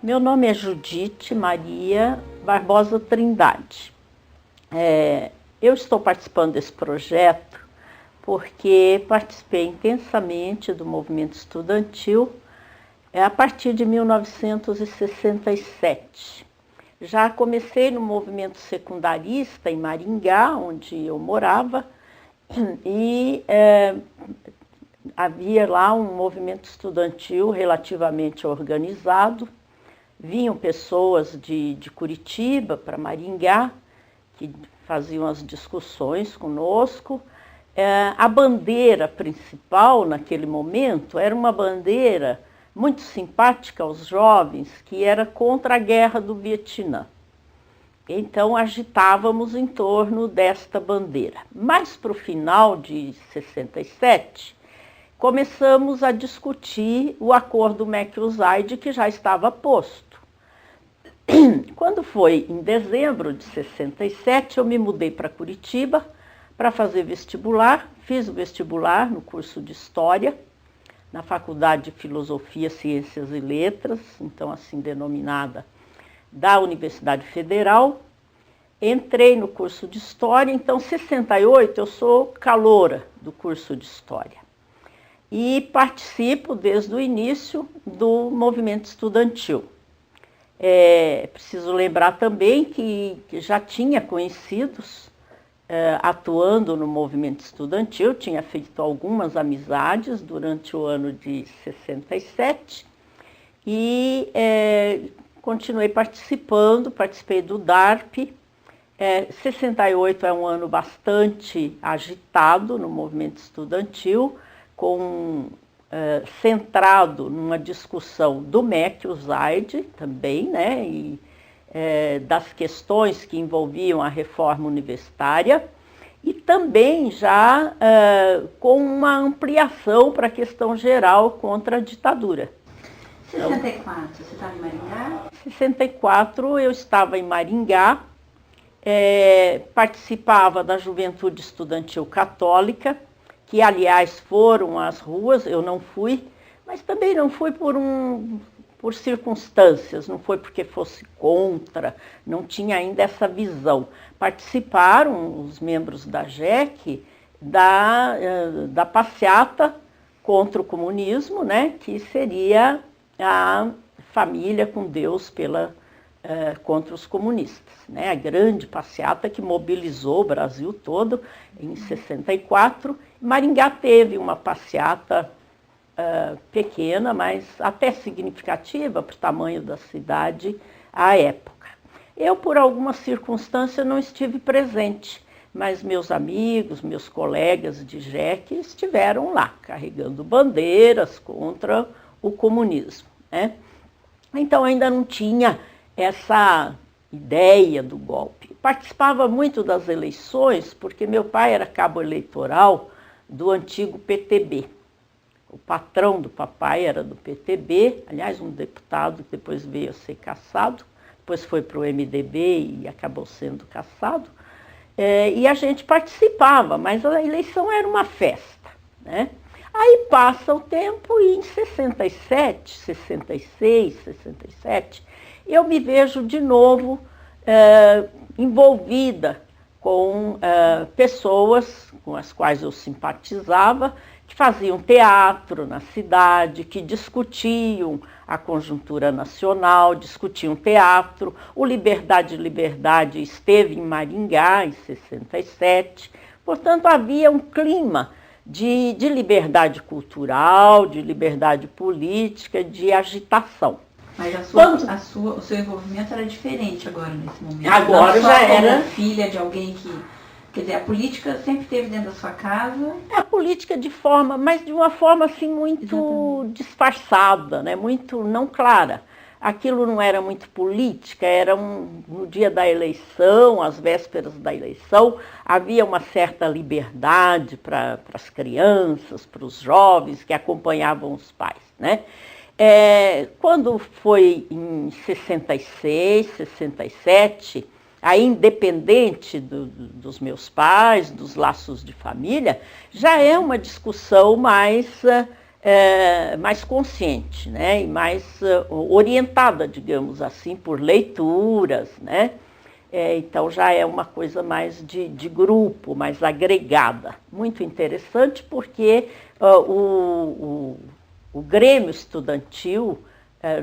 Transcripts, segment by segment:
Meu nome é Judite Maria Barbosa Trindade. Eu estou participando desse projeto porque participei intensamente do movimento estudantil a partir de 1967. Já comecei no movimento secundarista em Maringá, onde eu morava, e havia lá um movimento estudantil relativamente organizado. Vinham pessoas de Curitiba para Maringá, que faziam as discussões conosco. A bandeira principal naquele momento era uma bandeira muito simpática aos jovens, que era contra a guerra do Vietnã. Então agitávamos em torno desta bandeira. Mais para o final de 67, começamos a discutir o acordo McUsaid, que já estava posto. Quando foi em dezembro de 67, eu me mudei para Curitiba para fazer vestibular. Fiz o vestibular no curso de História, na Faculdade de Filosofia, Ciências e Letras, então assim denominada, da Universidade Federal. Entrei no curso de História, então em 68 eu sou caloura do curso de História. E participo desde o início do movimento estudantil. Preciso lembrar também que já tinha conhecidos atuando no movimento estudantil, tinha feito algumas amizades durante o ano de 67 e continuei participando, participei do DARP. 68 é um ano bastante agitado no movimento estudantil, centrado numa discussão do McUsaid também, né, e das questões que envolviam a reforma universitária, e também já com uma ampliação para a questão geral contra a ditadura. 64, você estava em Maringá? 64 eu estava em Maringá, participava da Juventude Estudantil Católica, que aliás foram às ruas, eu não fui, mas também não fui por circunstâncias, não foi porque fosse contra, não tinha ainda essa visão. Participaram os membros da JEC da passeata contra o comunismo, né, que seria a família com Deus contra os comunistas, né, a grande passeata que mobilizou o Brasil todo em 64. Maringá teve uma passeata pequena, mas até significativa para o tamanho da cidade à época. Eu, por alguma circunstância, não estive presente, mas meus amigos, meus colegas de JEC estiveram lá, carregando bandeiras contra o comunismo, né? Então ainda não tinha essa ideia do golpe. Participava muito das eleições, porque meu pai era cabo eleitoral do antigo PTB. O patrão do papai era do PTB, aliás, um deputado que depois veio a ser cassado, depois foi para o MDB e acabou sendo cassado. E a gente participava, mas a eleição era uma festa, né? Aí passa o tempo e em 67, 66, 67, eu me vejo de novo envolvida com pessoas com as quais eu simpatizava, que faziam teatro na cidade, que discutiam a conjuntura nacional, discutiam teatro. O Liberdade esteve em Maringá em 67, portanto havia um clima de liberdade cultural, de liberdade política, de agitação. Mas o seu envolvimento era diferente agora, nesse momento. Agora já era filha de alguém que... Quer dizer, a política sempre esteve dentro da sua casa? A política mas de uma forma assim muito disfarçada, né? Muito não clara. Aquilo não era muito política, era no dia da eleição, às vésperas da eleição, havia uma certa liberdade para as crianças, para os jovens que acompanhavam os pais, né? Quando foi em 66, 67, aí independente dos meus pais, dos laços de família, já é uma discussão mais mais consciente, né? E mais orientada, digamos assim, por leituras, né? Então já é uma coisa mais de grupo, mais agregada. Muito interessante porque o Grêmio Estudantil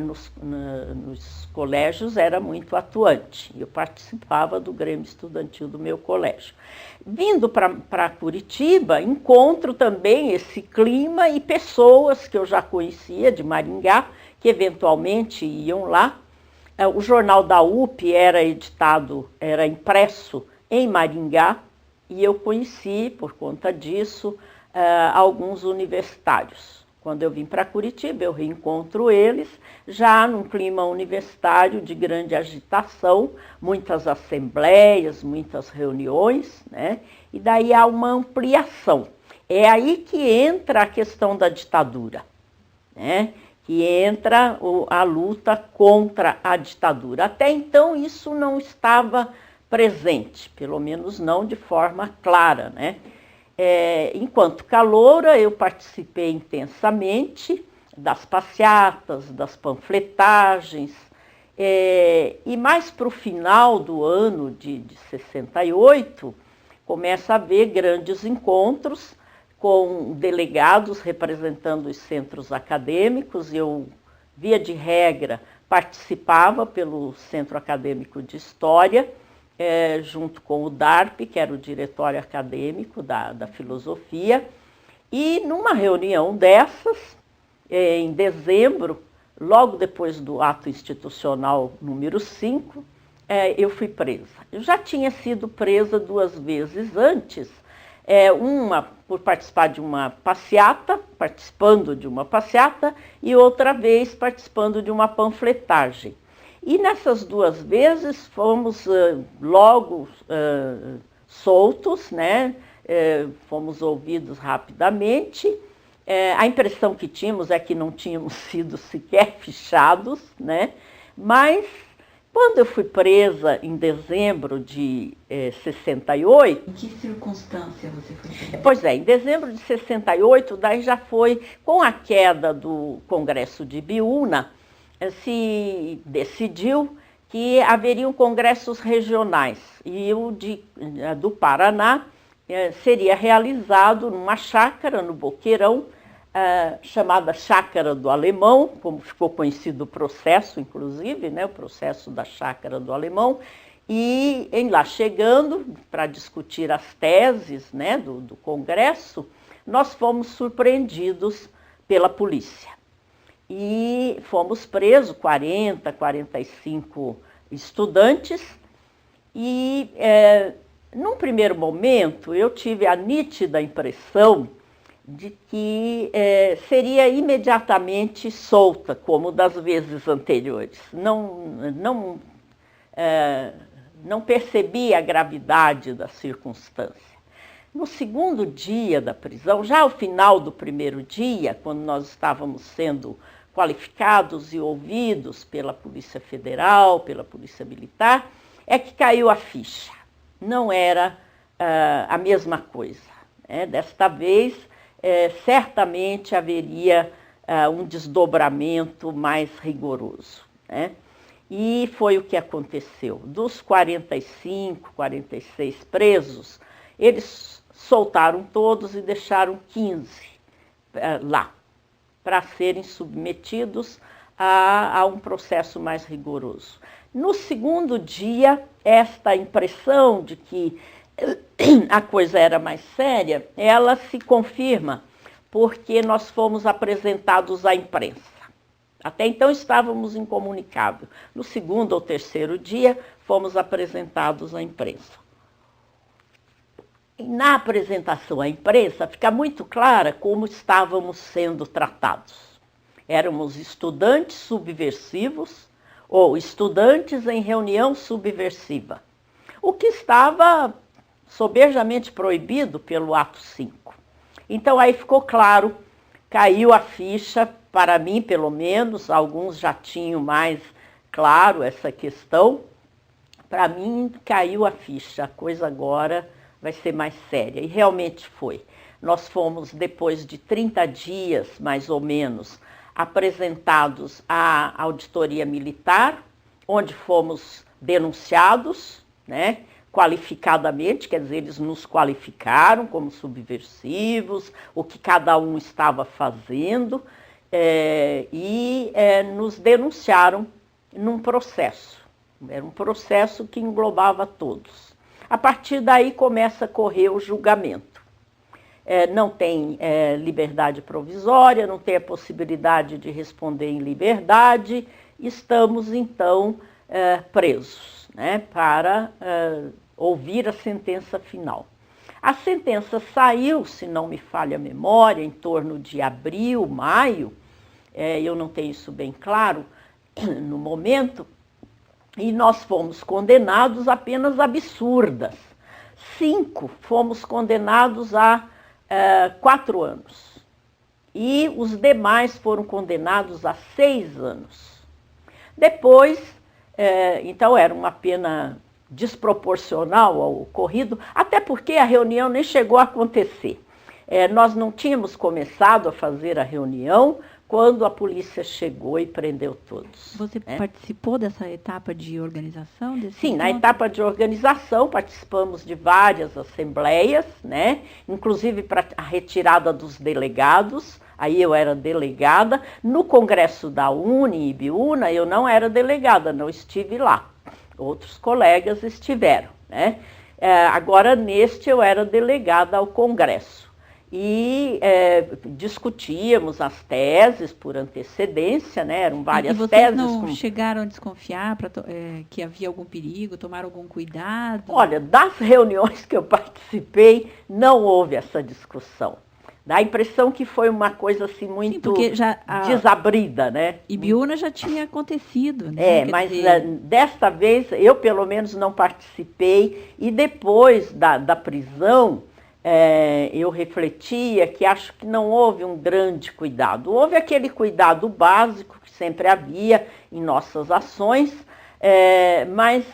nos colégios era muito atuante. Eu participava do Grêmio Estudantil do meu colégio. Vindo para Curitiba, encontro também esse clima e pessoas que eu já conhecia de Maringá, que eventualmente iam lá. O jornal da UP era impresso em Maringá, e eu conheci, por conta disso, alguns universitários. Quando eu vim para Curitiba, eu reencontro eles, já num clima universitário de grande agitação, muitas assembleias, muitas reuniões, né? E daí há uma ampliação. É aí que entra a questão da ditadura, né? Que entra a luta contra a ditadura. Até então isso não estava presente, pelo menos não de forma clara, né? Enquanto caloura, eu participei intensamente das passeatas, das panfletagens, e mais para o final do ano de 68, começa a haver grandes encontros com delegados representando os centros acadêmicos. Eu, via de regra, participava pelo Centro Acadêmico de História, junto com o DARP, que era o Diretório Acadêmico da Filosofia, e numa reunião dessas, em dezembro, logo depois do ato institucional número 5, eu fui presa. Eu já tinha sido presa 2 vezes antes, uma por participar de uma passeata, participando de uma passeata, e outra vez participando de uma panfletagem. E nessas 2 vezes fomos logo soltos, né? Fomos ouvidos rapidamente. A impressão que tínhamos é que não tínhamos sido sequer fichados, né? Mas quando eu fui presa em dezembro de 68... Em que circunstância você foi presa? Pois em dezembro de 68, daí já foi, com a queda do Congresso de Biúna, se decidiu que haveriam congressos regionais, e o do Paraná seria realizado numa chácara no Boqueirão, chamada Chácara do Alemão, como ficou conhecido o processo, inclusive, né, o processo da Chácara do Alemão. E lá chegando para discutir as teses, né, do congresso, nós fomos surpreendidos pela polícia. E fomos presos 40, 45 estudantes, e num primeiro momento eu tive a nítida impressão de que seria imediatamente solta, como das vezes anteriores. Não percebi a gravidade da circunstância. No segundo dia da prisão, já ao final do primeiro dia, quando nós estávamos sendo qualificados e ouvidos pela Polícia Federal, pela Polícia Militar, é que caiu a ficha. Não era a mesma coisa, né? Desta vez, certamente haveria um desdobramento mais rigoroso, né? E foi o que aconteceu. Dos 45, 46 presos, eles soltaram todos e deixaram 15 lá, para serem submetidos a um processo mais rigoroso. No segundo dia, esta impressão de que a coisa era mais séria, ela se confirma, porque nós fomos apresentados à imprensa. Até então estávamos incomunicáveis. No segundo ou terceiro dia, fomos apresentados à imprensa. E na apresentação à imprensa, fica muito clara como estávamos sendo tratados. Éramos estudantes subversivos ou estudantes em reunião subversiva, o que estava soberbamente proibido pelo ato 5. Então aí ficou claro, caiu a ficha, para mim pelo menos, alguns já tinham mais claro essa questão, para mim caiu a ficha, a coisa agora vai ser mais séria, e realmente foi. nós fomos, depois de 30 dias, mais ou menos, apresentados à auditoria militar, onde fomos denunciados, né, qualificadamente, quer dizer, eles nos qualificaram como subversivos, o que cada um estava fazendo, e nos denunciaram num processo. Era um processo que englobava todos. A partir daí começa a correr o julgamento. Não tem liberdade provisória, não tem a possibilidade de responder em liberdade, estamos então presos, né, para ouvir a sentença final. A sentença saiu, se não me falha a memória, em torno de abril, maio, eu não tenho isso bem claro no momento, e nós fomos condenados a penas absurdas. 5 fomos condenados a 4 anos. E os demais foram condenados a 6 anos. Depois, então era uma pena desproporcional ao ocorrido, até porque a reunião nem chegou a acontecer. Nós não tínhamos começado a fazer a reunião quando a polícia chegou e prendeu todos. Você participou dessa etapa de organização? Sim, na etapa de organização participamos de várias assembleias, né? Inclusive para a retirada dos delegados, aí eu era delegada. No congresso da UNE e Ibiúna eu não era delegada, não estive lá. Outros colegas estiveram, né? Agora neste eu era delegada ao congresso. E discutíamos as teses por antecedência, né? Eram várias teses. E vocês não chegaram a desconfiar que havia algum perigo, tomaram algum cuidado? Olha, das reuniões que eu participei, não houve essa discussão. Dá a impressão que foi uma coisa assim muito desabrida, né? Ibiúna já tinha acontecido, né? Mas desta vez eu pelo menos não participei, e depois da prisão, eu refletia que acho que não houve um grande cuidado. Houve aquele cuidado básico que sempre havia em nossas ações, mas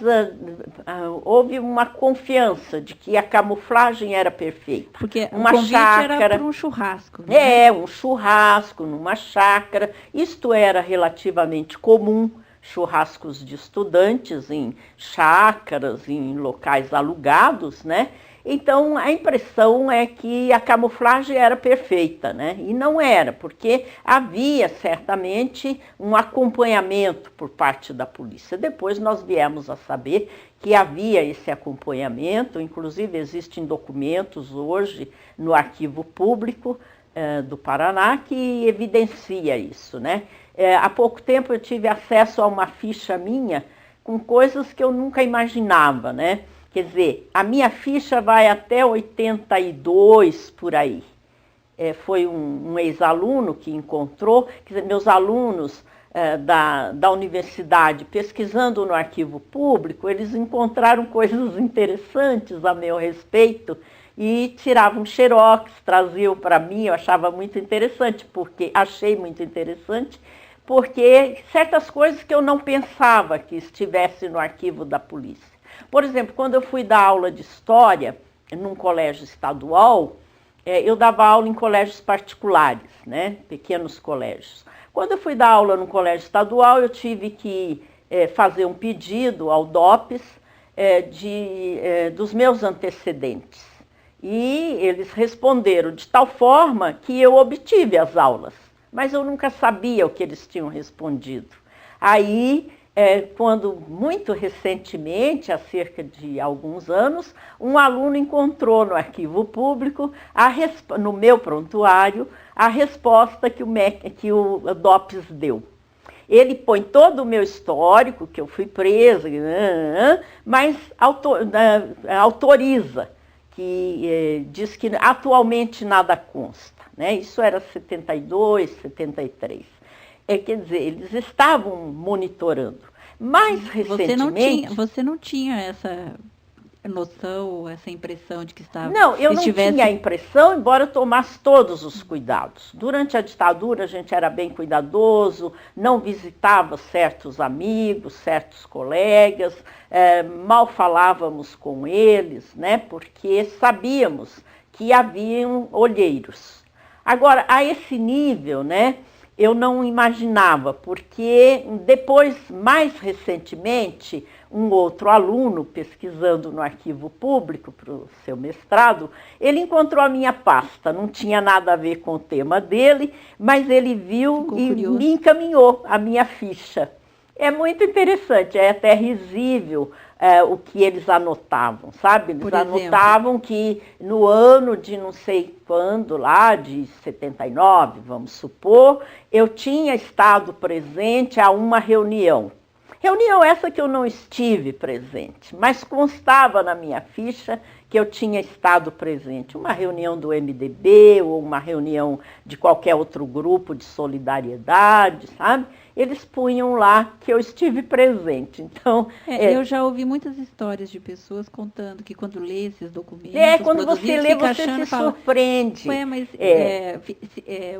houve uma confiança de que a camuflagem era perfeita. Porque o convite era para um churrasco. Né? Um churrasco numa chácara. Isto era relativamente comum, churrascos de estudantes em chácaras, em locais alugados, né? Então, a impressão é que a camuflagem era perfeita, né? E não era, porque havia certamente um acompanhamento por parte da polícia. Depois nós viemos a saber que havia esse acompanhamento, inclusive existem documentos hoje no Arquivo Público do Paraná que evidencia isso, né? Há pouco tempo eu tive acesso a uma ficha minha com coisas que eu nunca imaginava, né? Quer dizer, a minha ficha vai até 82, por aí. Foi um ex-aluno que encontrou, quer dizer, meus alunos da universidade, pesquisando no Arquivo Público, eles encontraram coisas interessantes a meu respeito e tiravam xerox, traziam para mim, eu achava muito interessante, achei muito interessante, porque certas coisas que eu não pensava que estivesse no arquivo da polícia. Por exemplo, quando eu fui dar aula de história num colégio estadual, eu dava aula em colégios particulares, né? Pequenos colégios. Quando eu fui dar aula no colégio estadual, eu tive que fazer um pedido ao DOPS dos meus antecedentes. E eles responderam de tal forma que eu obtive as aulas, mas eu nunca sabia o que eles tinham respondido. Aí, quando muito recentemente, há cerca de alguns anos, um aluno encontrou no Arquivo Público, no meu prontuário, a resposta que o DOPS deu. Ele põe todo o meu histórico, que eu fui presa, mas autoriza, que diz que atualmente nada consta, né? Isso era 72, 73. Quer dizer, eles estavam monitorando. Mais recentemente... Você não tinha essa noção, essa impressão de que estava... Não, eu não tinha a impressão, embora eu tomasse todos os cuidados. Durante a ditadura a gente era bem cuidadoso, não visitava certos amigos, certos colegas, mal falávamos com eles, né? Porque sabíamos que haviam olheiros. Agora, a esse nível, né, eu não imaginava, porque depois, mais recentemente, um outro aluno, pesquisando no arquivo público para o seu mestrado, ele encontrou a minha pasta, não tinha nada a ver com o tema dele, mas ele viu Ficou e curioso. me encaminhou a minha ficha. É muito interessante, é até risível o que eles anotavam, sabe? Eles Por exemplo? anotavam que no ano de não sei quando, lá de 79, vamos supor, eu tinha estado presente a uma reunião. Reunião essa que eu não estive presente, mas constava na minha ficha que eu tinha estado presente. Uma reunião do MDB ou uma reunião de qualquer outro grupo de solidariedade, sabe? Eles punham lá que eu estive presente. Então, Eu já ouvi muitas histórias de pessoas contando que quando lê esses documentos quando você produzidos, lê, fica você achando, se fala, surpreende. ué, mas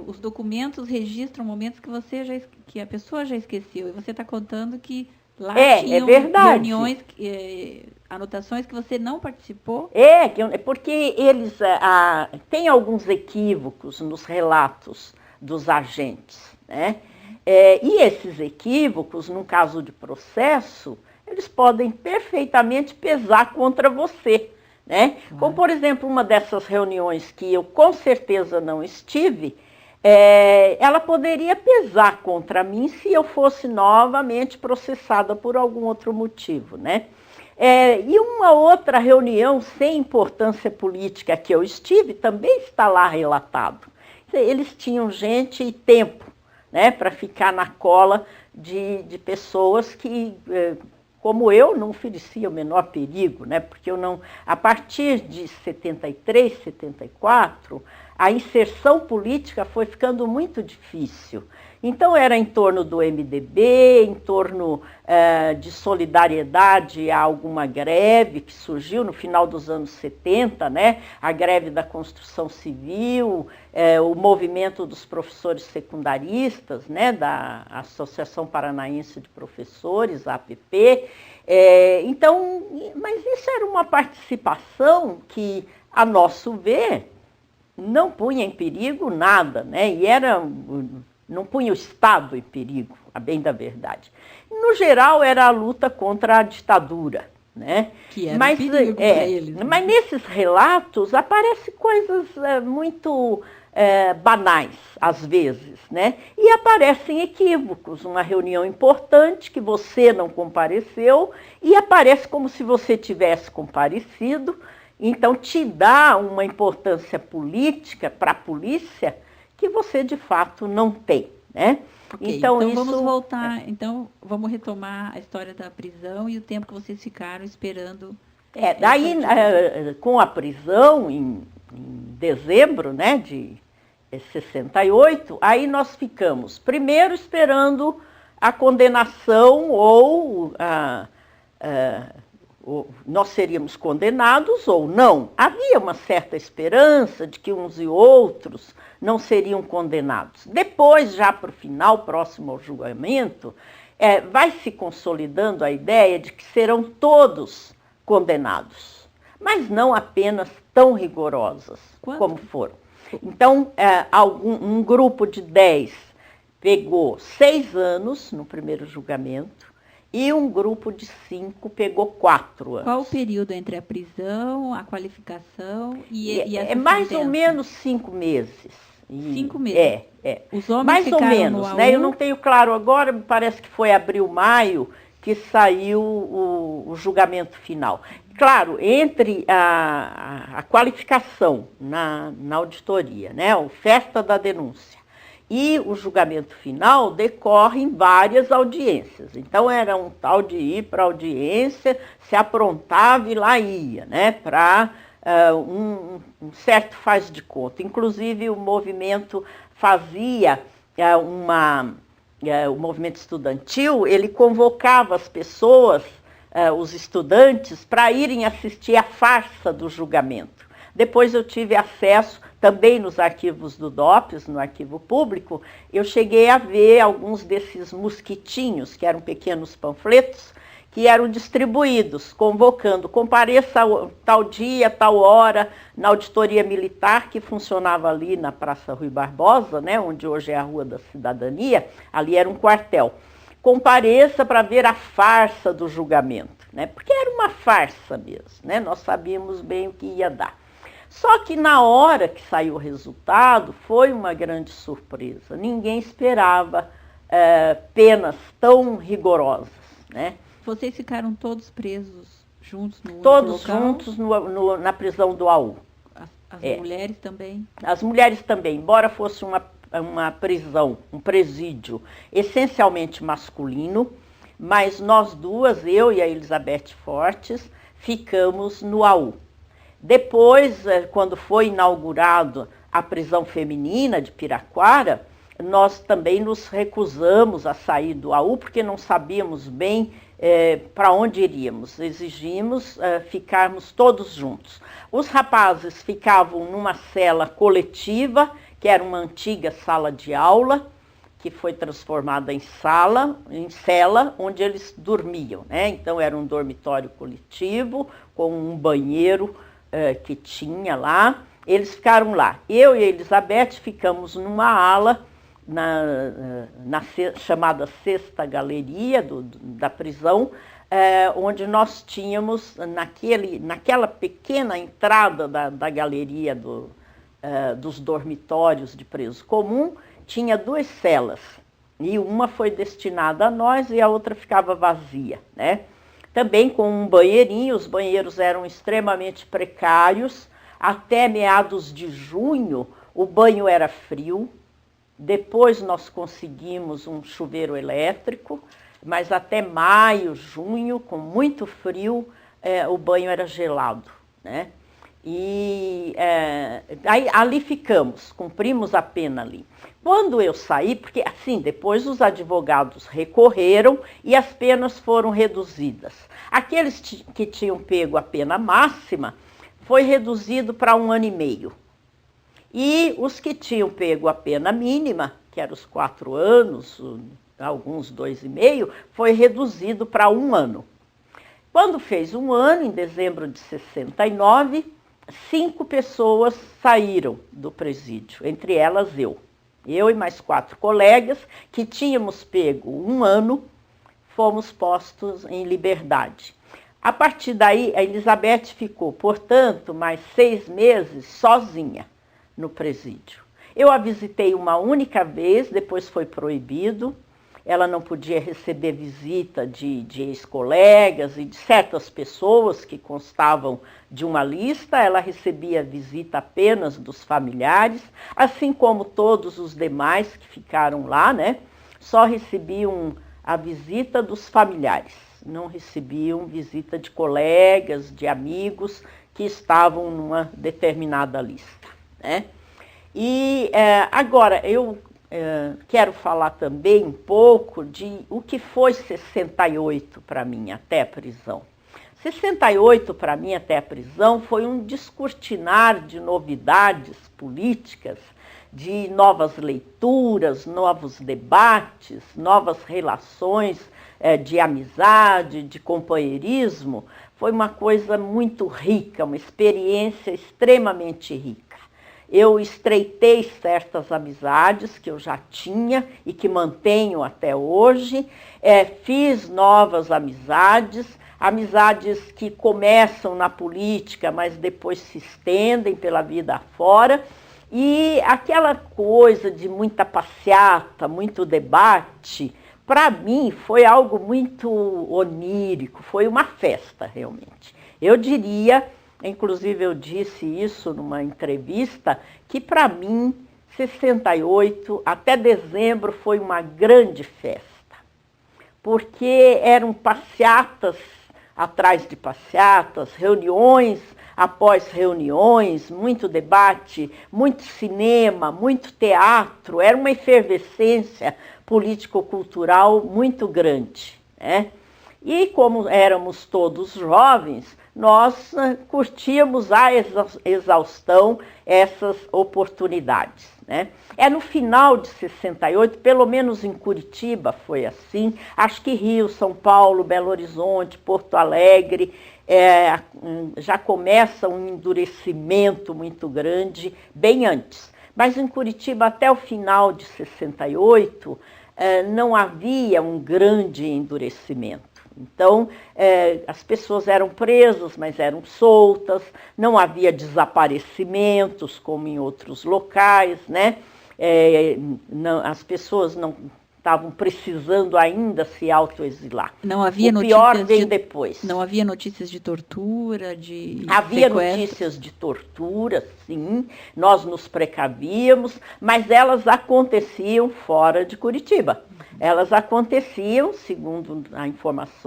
os documentos registram momentos que que a pessoa já esqueceu. E você está contando que lá tinham verdade. reuniões, anotações que você não participou. Porque eles têm alguns equívocos nos relatos dos agentes, né? E esses equívocos, num caso de processo, eles podem perfeitamente pesar contra você, né? Claro. Como, por exemplo, uma dessas reuniões que eu com certeza não estive, ela poderia pesar contra mim se eu fosse novamente processada por algum outro motivo, né? E uma outra reunião sem importância política que eu estive também está lá relatado. Eles tinham gente e tempo, né, para ficar na cola de pessoas que, como eu, não oferecia o menor perigo, né, porque eu não, a partir de 73, 74, a inserção política foi ficando muito difícil. Então era em torno do MDB, em torno de solidariedade a alguma greve que surgiu no final dos anos 70, né? A greve da construção civil, o movimento dos professores secundaristas, né? Da Associação Paranaense de Professores, a APP. Então, mas isso era uma participação que, a nosso ver, não punha em perigo nada, né? E não punha o Estado em perigo, a bem da verdade. No geral, era a luta contra a ditadura, né? Que era um perigo para eles. Né? Mas nesses relatos aparecem coisas muito banais, às vezes, né? E aparecem equívocos, uma reunião importante que você não compareceu e aparece como se você tivesse comparecido, então te dá uma importância política para a polícia que você de fato não tem, né? Okay, então vamos voltar, então vamos retomar a história da prisão e o tempo que vocês ficaram esperando. Daí com a prisão em dezembro, né, de 68, aí nós ficamos primeiro esperando a condenação ou nós seríamos condenados ou não. Havia uma certa esperança de que uns e outros não seriam condenados. Depois, já para o final, próximo ao julgamento, vai se consolidando a ideia de que serão todos condenados, mas não apenas tão rigorosas como foram. Então, um grupo de 10 pegou 6 anos no primeiro julgamento, e um grupo de 5 pegou 4 anos. Qual o período entre a prisão, a qualificação e essa mais sentença? ou menos 5 meses. 5 meses? Os homens mais ou menos, no né? Eu não tenho claro agora, parece que foi abril, maio, que saiu o julgamento final. Claro, entre a qualificação na auditoria, né? A oferta da denúncia, e o julgamento final decorrem várias audiências. Então, era um tal de ir para a audiência, se aprontava e lá ia, né? Para um certo faz de conta. Inclusive, o movimento fazia o movimento estudantil, ele convocava as pessoas, os estudantes, para irem assistir à farsa do julgamento. Depois eu tive acesso, também nos arquivos do DOPS, no arquivo público, eu cheguei a ver alguns desses mosquitinhos, que eram pequenos panfletos, que eram distribuídos, convocando, compareça tal dia, tal hora, na auditoria militar, que funcionava ali na Praça Rui Barbosa, né, onde hoje é a Rua da Cidadania, ali era um quartel. Compareça para ver a farsa do julgamento, né, porque era uma farsa mesmo, né, nós sabíamos bem o que ia dar. Só que na hora que saiu o resultado, foi uma grande surpresa. Ninguém esperava penas tão rigorosas, né? Vocês ficaram todos presos juntos no Todos local? juntos na prisão do AU. As mulheres também? As mulheres também, embora fosse uma prisão, um presídio essencialmente masculino, mas nós duas, eu e a Elizabeth Fortes, ficamos no AU. Depois, quando foi inaugurado a prisão feminina de Piraquara, nós também nos recusamos a sair do AU, porque não sabíamos bem para onde iríamos. Exigimos ficarmos todos juntos. Os rapazes ficavam numa cela coletiva, que era uma antiga sala de aula, que foi transformada em cela, onde eles dormiam, né? Então era um dormitório coletivo, com um banheiro que tinha lá. Eles ficaram lá. Eu e a Elizabeth ficamos numa ala, na chamada Sexta Galeria da prisão, onde nós tínhamos, naquela pequena entrada da galeria dos dormitórios de preso comum, tinha 2 celas, e uma foi destinada a nós e a outra ficava vazia, né? Também com um banheirinho. Os banheiros eram extremamente precários. Até meados de junho, o banho era frio. Depois nós conseguimos um chuveiro elétrico, mas até maio, junho, com muito frio, o banho era gelado, né? E aí, ali ficamos, cumprimos a pena ali. Quando eu saí, porque assim, depois os advogados recorreram e as penas foram reduzidas. Aqueles que tinham pego a pena máxima foi reduzido para 1 ano e meio. E os que tinham pego a pena mínima, que eram os 4 anos, alguns 2,5, foi reduzido para 1 ano. Quando fez 1 ano, em dezembro de 69, 5 pessoas saíram do presídio, entre elas eu. Eu e mais 4 colegas que tínhamos pego 1 ano, fomos postos em liberdade. A partir daí, a Elizabeth ficou, portanto, mais 6 meses sozinha no presídio. Eu a visitei uma única vez, depois foi proibido. Ela não podia receber visita de ex-colegas e de certas pessoas que constavam de uma lista. Ela recebia visita apenas dos familiares, assim como todos os demais que ficaram lá, né? Só recebiam a visita dos familiares, não recebiam visita de colegas, de amigos que estavam numa determinada lista, né? E agora eu quero falar também um pouco de o que foi 68 para mim até a prisão. 68 para mim até a prisão foi um descortinar de novidades políticas, de novas leituras, novos debates, novas relações de amizade, de companheirismo. Foi uma coisa muito rica, uma experiência extremamente rica. Eu estreitei certas amizades que eu já tinha e que mantenho até hoje, fiz novas amizades, amizades que começam na política, mas depois se estendem pela vida afora, e aquela coisa de muita passeata, muito debate, para mim foi algo muito onírico, foi uma festa realmente. Eu diria... Inclusive, eu disse isso numa entrevista, que para mim, 68 até dezembro foi uma grande festa, porque eram passeatas atrás de passeatas, reuniões após reuniões, muito debate, muito cinema, muito teatro, era uma efervescência político-cultural muito grande, né? E como éramos todos jovens, nós curtíamos a exaustão essas oportunidades, né? É no final de 68, pelo menos em Curitiba foi assim, acho que Rio, São Paulo, Belo Horizonte, Porto Alegre, já começa um endurecimento muito grande, bem antes. Mas em Curitiba, até o final de 68, não havia um grande endurecimento. Então, as pessoas eram presas, mas eram soltas, não havia desaparecimentos, como em outros locais, né? As pessoas não estavam precisando ainda se autoexilar. Não havia o pior vem depois. Não havia notícias de tortura, de Havia sequestro. Notícias de tortura, sim, nós nos precavíamos, mas elas aconteciam fora de Curitiba. Elas aconteciam, segundo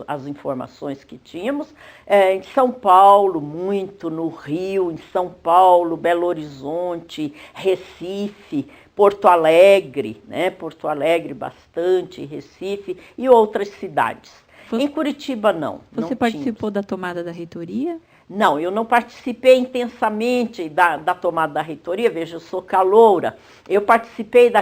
as informações que tínhamos, em São Paulo, muito, no Rio, em São Paulo, Belo Horizonte, Recife, Porto Alegre, né? Porto Alegre bastante, Recife e outras cidades. Em Curitiba, não. Você participou da tomada da reitoria? Não, eu não participei intensamente da tomada da reitoria, veja, eu sou caloura. Eu participei,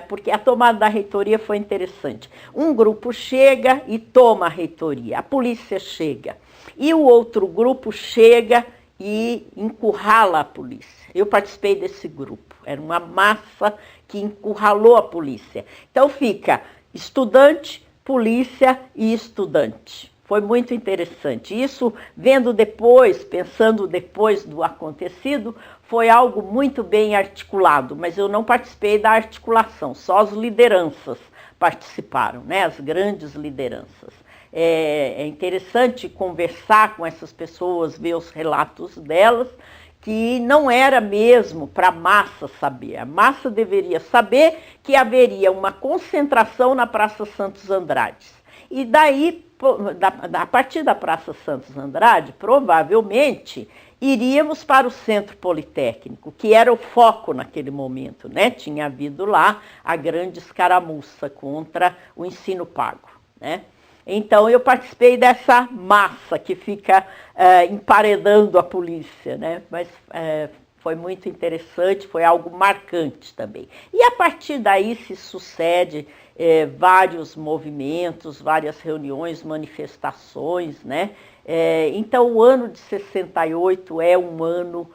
porque a tomada da reitoria foi interessante. Um grupo chega e toma a reitoria, a polícia chega. E o outro grupo chega e encurrala a polícia. Eu participei desse grupo, era uma massa que encurralou a polícia. Então fica estudante, polícia e estudante. Foi muito interessante. Isso, vendo depois, pensando depois do acontecido, foi algo muito bem articulado, mas eu não participei da articulação, só as lideranças participaram, né? As grandes lideranças. É interessante conversar com essas pessoas, ver os relatos delas, que não era mesmo para a massa saber. A massa deveria saber que haveria uma concentração na Praça Santos Andrade. E daí, a partir da Praça Santos Andrade, provavelmente iríamos para o Centro Politécnico, que era o foco naquele momento, né? Tinha havido lá a grande escaramuça contra o ensino pago, né? Então, eu participei dessa massa que fica emparedando a polícia, né? Mas foi muito interessante, foi algo marcante também. E a partir daí se sucede vários movimentos, várias reuniões, manifestações, né? Então, o ano de 68 é um ano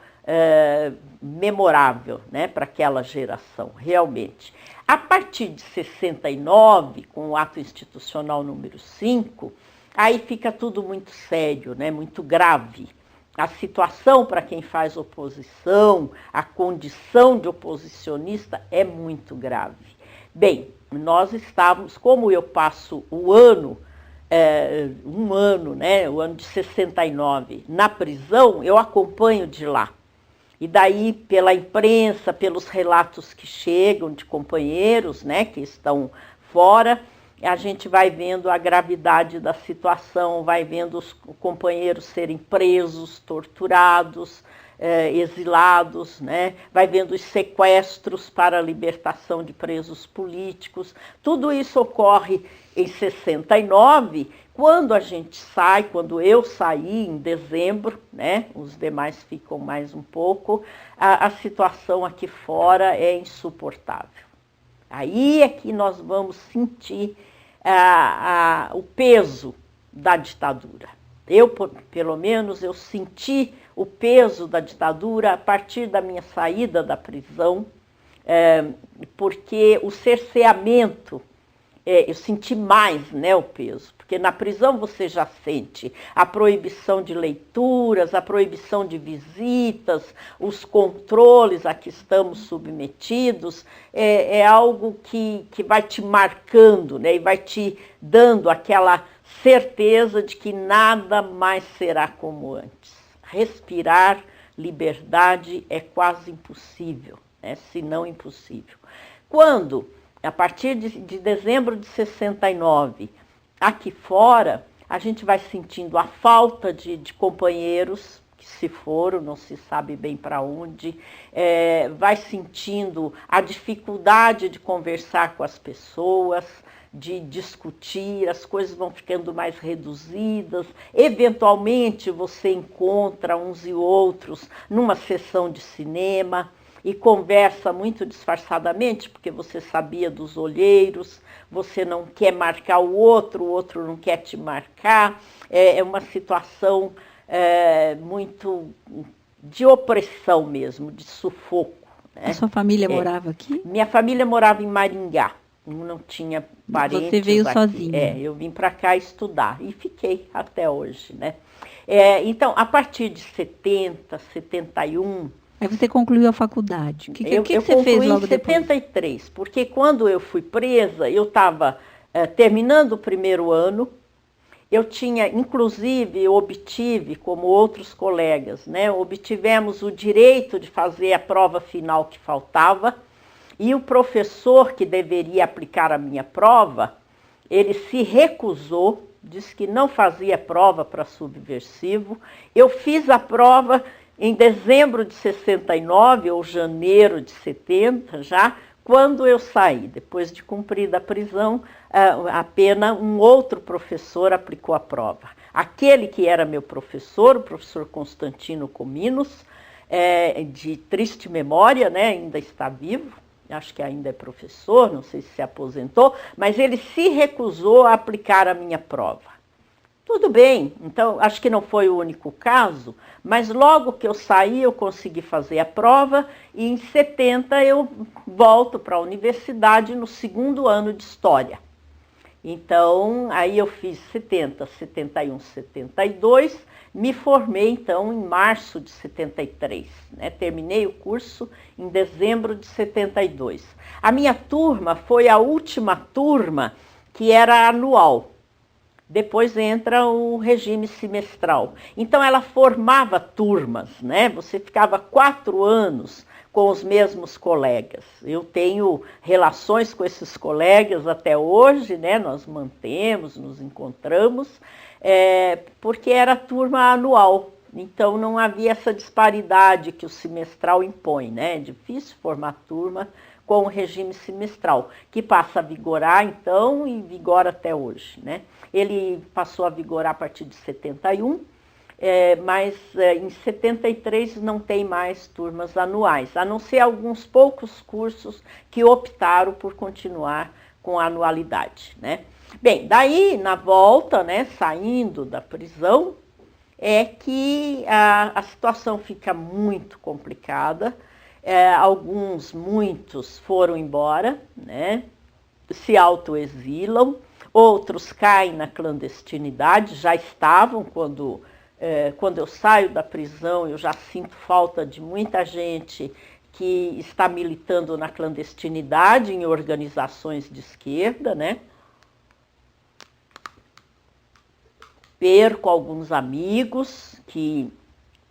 memorável, né, para aquela geração, realmente. A partir de 69, com o ato institucional número 5, aí fica tudo muito sério, né, muito grave. A situação para quem faz oposição, a condição de oposicionista é muito grave. Bem, nós estávamos, como eu passo o ano, né, o ano de 69, na prisão, eu acompanho de lá. E daí, pela imprensa, pelos relatos que chegam de companheiros, né, que estão fora, a gente vai vendo a gravidade da situação, vai vendo os companheiros serem presos, torturados, exilados, né? Vai vendo os sequestros para a libertação de presos políticos. Tudo isso ocorre em 69, quando a gente sai, quando eu saí em dezembro, né? Os demais ficam mais um pouco, a situação aqui fora é insuportável. Aí é que nós vamos sentir o peso da ditadura. Eu, pelo menos, eu senti o peso da ditadura a partir da minha saída da prisão, porque o cerceamento, eu senti mais, né, o peso, porque na prisão você já sente a proibição de leituras, a proibição de visitas, os controles a que estamos submetidos, é algo que vai te marcando, né, e vai te dando aquela certeza de que nada mais será como antes. Respirar liberdade é quase impossível, né, se não impossível. Quando, a partir de dezembro de 69, aqui fora, a gente vai sentindo a falta de companheiros que se foram, não se sabe bem para onde, vai sentindo a dificuldade de conversar com as pessoas, de discutir, as coisas vão ficando mais reduzidas. Eventualmente você encontra uns e outros numa sessão de cinema e conversa muito disfarçadamente, porque você sabia dos olheiros, você não quer marcar o outro não quer te marcar. É uma situação muito de opressão mesmo, de sufoco. Né? A sua família morava aqui? Minha família morava em Maringá, não tinha parentes aqui. Você veio sozinha? Eu vim para cá estudar e fiquei até hoje. Né? Então, a partir de 70, 71... Aí você concluiu a faculdade. O que você fez logo depois? Eu concluí em 73, porque quando eu fui presa, eu estava terminando o primeiro ano. Eu tinha, inclusive, eu obtive, como outros colegas, né, obtivemos o direito de fazer a prova final que faltava, e o professor que deveria aplicar a minha prova, ele se recusou, disse que não fazia prova para subversivo. Eu fiz a prova em dezembro de 69 ou janeiro de 70 já, quando eu saí, depois de cumprida a prisão, a pena, um outro professor aplicou a prova. Aquele que era meu professor, o professor Constantino Cominos, de triste memória, né, ainda está vivo, acho que ainda é professor, não sei se aposentou, mas ele se recusou a aplicar a minha prova. Tudo bem, então acho que não foi o único caso, mas logo que eu saí eu consegui fazer a prova e em 70 eu volto para a universidade no segundo ano de História. Então, aí eu fiz 70, 71, 72, me formei então em março de 73, né? Terminei o curso em dezembro de 72. A minha turma foi a última turma que era anual. Depois entra o regime semestral. Então, ela formava turmas, né? Você ficava 4 anos com os mesmos colegas. Eu tenho relações com esses colegas até hoje, né? Nós mantemos, nos encontramos, porque era turma anual. Então, não havia essa disparidade que o semestral impõe, né? É difícil formar turma com o regime semestral, que passa a vigorar, então, e vigora até hoje, né? Ele passou a vigorar a partir de 71, mas em 73 não tem mais turmas anuais, a não ser alguns poucos cursos que optaram por continuar com a anualidade, né? Bem, daí, na volta, né, saindo da prisão, é que a situação fica muito complicada. Muitos foram embora, né, se autoexilam, outros caem na clandestinidade, já estavam quando eu saio da prisão, eu já sinto falta de muita gente que está militando na clandestinidade em organizações de esquerda, né? Perco alguns amigos que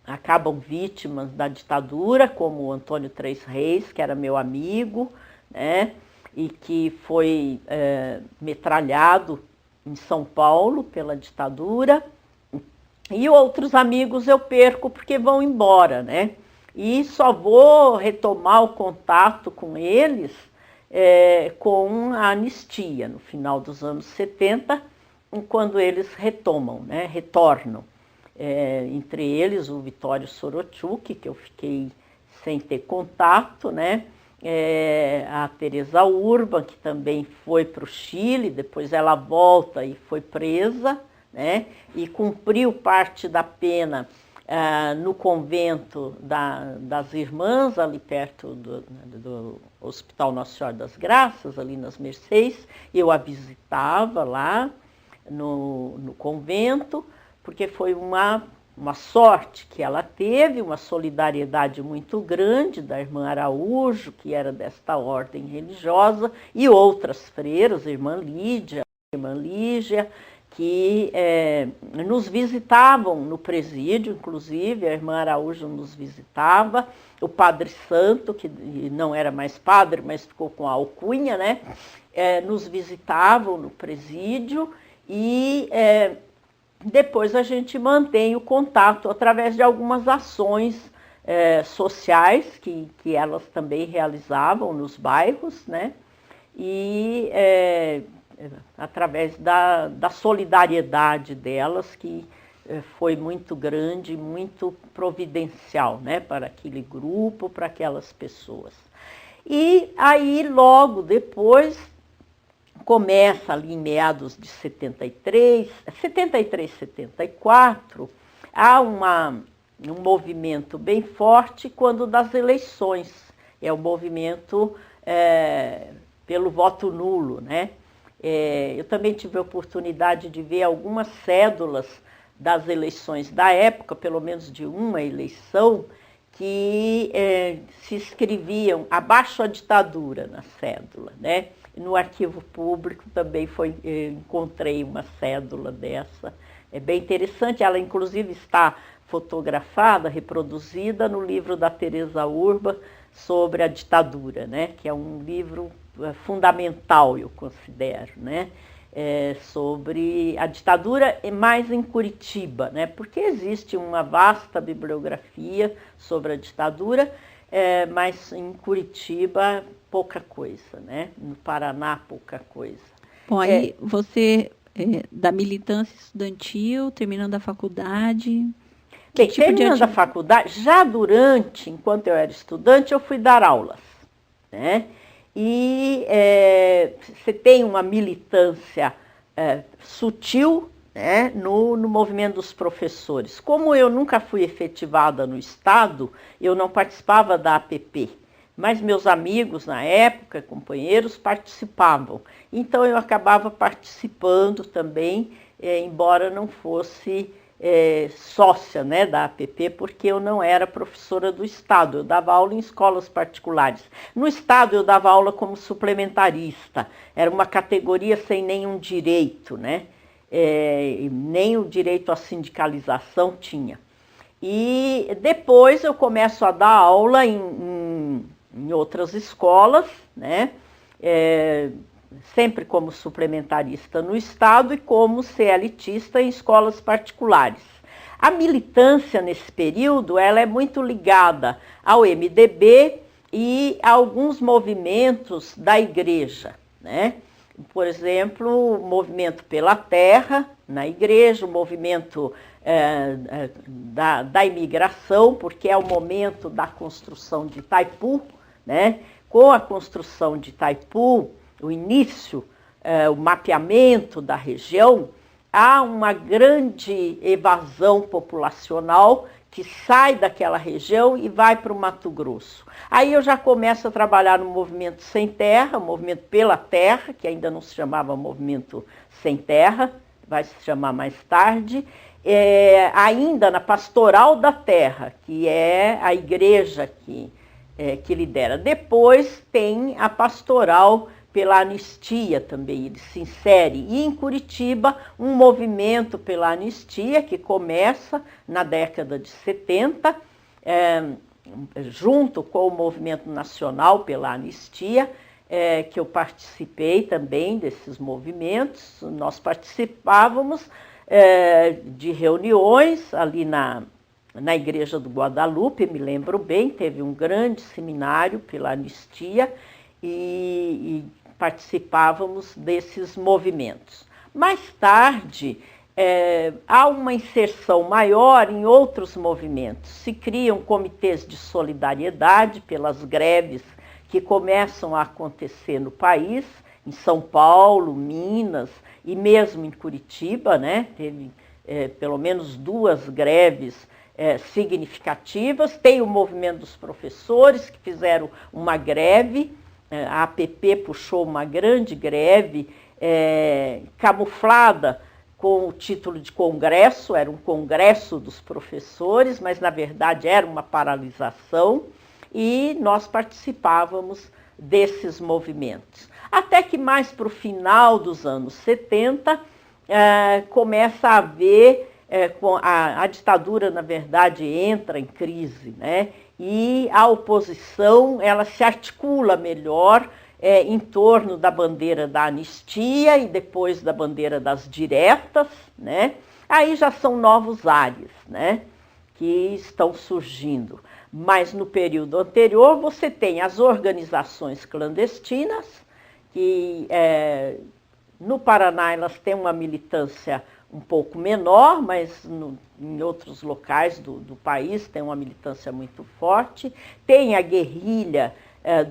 acabam vítimas da ditadura, como o Antônio Três Reis, que era meu amigo, né? E que foi metralhado em São Paulo pela ditadura. E outros amigos eu perco porque vão embora, né? E só vou retomar o contato com eles com a anistia, no final dos anos 70, quando eles retornam. Entre eles o Vitório Sorochuk, que eu fiquei sem ter contato, né? A Teresa Urban, que também foi para o Chile, depois ela volta e foi presa, né? E cumpriu parte da pena no convento das Irmãs, ali perto do Hospital Nossa Senhora das Graças, ali nas Mercês. Eu a visitava lá no convento, porque foi uma sorte que ela teve, uma solidariedade muito grande da irmã Araújo, que era desta ordem religiosa, e outras freiras, irmã Lígia, que nos visitavam no presídio, inclusive, a irmã Araújo nos visitava, o Padre Santo, que não era mais padre, mas ficou com a alcunha, né? Nos visitavam no presídio e depois a gente mantém o contato através de algumas ações sociais que elas também realizavam nos bairros, né? E através da solidariedade delas, que foi muito grande, muito providencial, né, para aquele grupo, para aquelas pessoas. E aí, logo depois, começa ali em meados de 73, 74, há um movimento bem forte quando das eleições. É o movimento pelo voto nulo, né? Eu também tive a oportunidade de ver algumas cédulas das eleições da época, pelo menos de uma eleição, que se escreviam abaixo a ditadura na cédula, né? No arquivo público também encontrei uma cédula dessa. É bem interessante, ela inclusive está fotografada, reproduzida no livro da Teresa Urba sobre a ditadura, né? Que é um livro fundamental, eu considero, né? Sobre a ditadura, mais em Curitiba, né? Porque existe uma vasta bibliografia sobre a ditadura, mas em Curitiba pouca coisa, né? No Paraná pouca coisa. Bom, aí você, da militância estudantil, terminando a faculdade... Bem, terminando a faculdade, já enquanto eu era estudante, eu fui dar aulas, né? E você tem uma militância sutil, né, no movimento dos professores. Como eu nunca fui efetivada no Estado, eu não participava da APP, mas meus amigos na época, companheiros, participavam. Então eu acabava participando também, embora não fosse sócia, né, da APP, porque eu não era professora do Estado, eu dava aula em escolas particulares. No Estado eu dava aula como suplementarista, era uma categoria sem nenhum direito, né? Nem o direito à sindicalização tinha. E depois eu começo a dar aula em outras escolas, né? Sempre como suplementarista no Estado e como CLTista em escolas particulares. A militância nesse período ela é muito ligada ao MDB e a alguns movimentos da igreja, né? Por exemplo, o movimento pela terra na igreja, o movimento da imigração, porque é o momento da construção de Itaipu, né? Com a construção de Itaipu, o início, o mapeamento da região, há uma grande evasão populacional que sai daquela região e vai para o Mato Grosso. Aí eu já começo a trabalhar no movimento Sem Terra, o movimento pela terra, que ainda não se chamava movimento Sem Terra, vai se chamar mais tarde, ainda na Pastoral da Terra, que é a igreja que lidera. Depois tem a Pastoral pela anistia também, ele se insere. E em Curitiba, um movimento pela anistia que começa na década de 70, junto com o movimento nacional pela anistia, que eu participei também desses movimentos. Nós participávamos de reuniões ali na Igreja do Guadalupe, me lembro bem, teve um grande seminário pela anistia, e participávamos desses movimentos. Mais tarde, há uma inserção maior em outros movimentos. Se criam comitês de solidariedade pelas greves que começam a acontecer no país, em São Paulo, Minas e mesmo em Curitiba, né? Teve pelo menos 2 greves significativas. Tem o movimento dos professores que fizeram uma greve. A APP puxou uma grande greve camuflada com o título de congresso, era um congresso dos professores, mas na verdade era uma paralisação, e nós participávamos desses movimentos. Até que mais para o final dos anos 70, começa a haver, a ditadura na verdade entra em crise, né? E a oposição ela se articula melhor em torno da bandeira da anistia e depois da bandeira das diretas, né? Aí já são novos ares, né, que estão surgindo. Mas no período anterior você tem as organizações clandestinas, que No Paraná, elas têm uma militância um pouco menor, mas em outros locais do país tem uma militância muito forte. Tem a guerrilha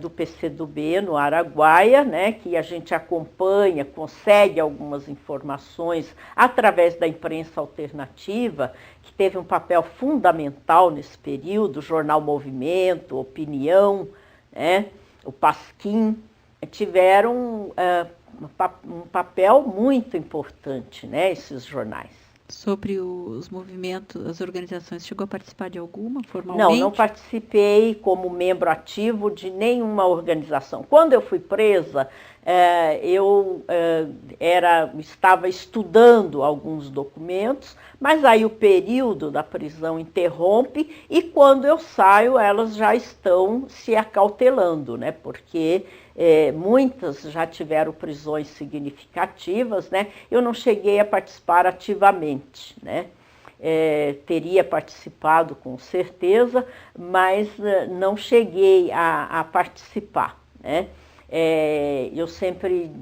do PCdoB no Araguaia, né, que a gente acompanha, consegue algumas informações através da imprensa alternativa, que teve um papel fundamental nesse período, o Jornal Movimento, Opinião, né, o Pasquim, tiveram um papel muito importante, né, esses jornais. Sobre os movimentos, as organizações, chegou a participar de alguma formalmente? Não participei como membro ativo de nenhuma organização. Quando eu fui presa, eu estava estudando alguns documentos, mas aí o período da prisão interrompe e quando eu saio elas já estão se acautelando, né? Porque muitas já tiveram prisões significativas, né? Eu não cheguei a participar ativamente, né? Teria participado com certeza, mas não cheguei a participar, né?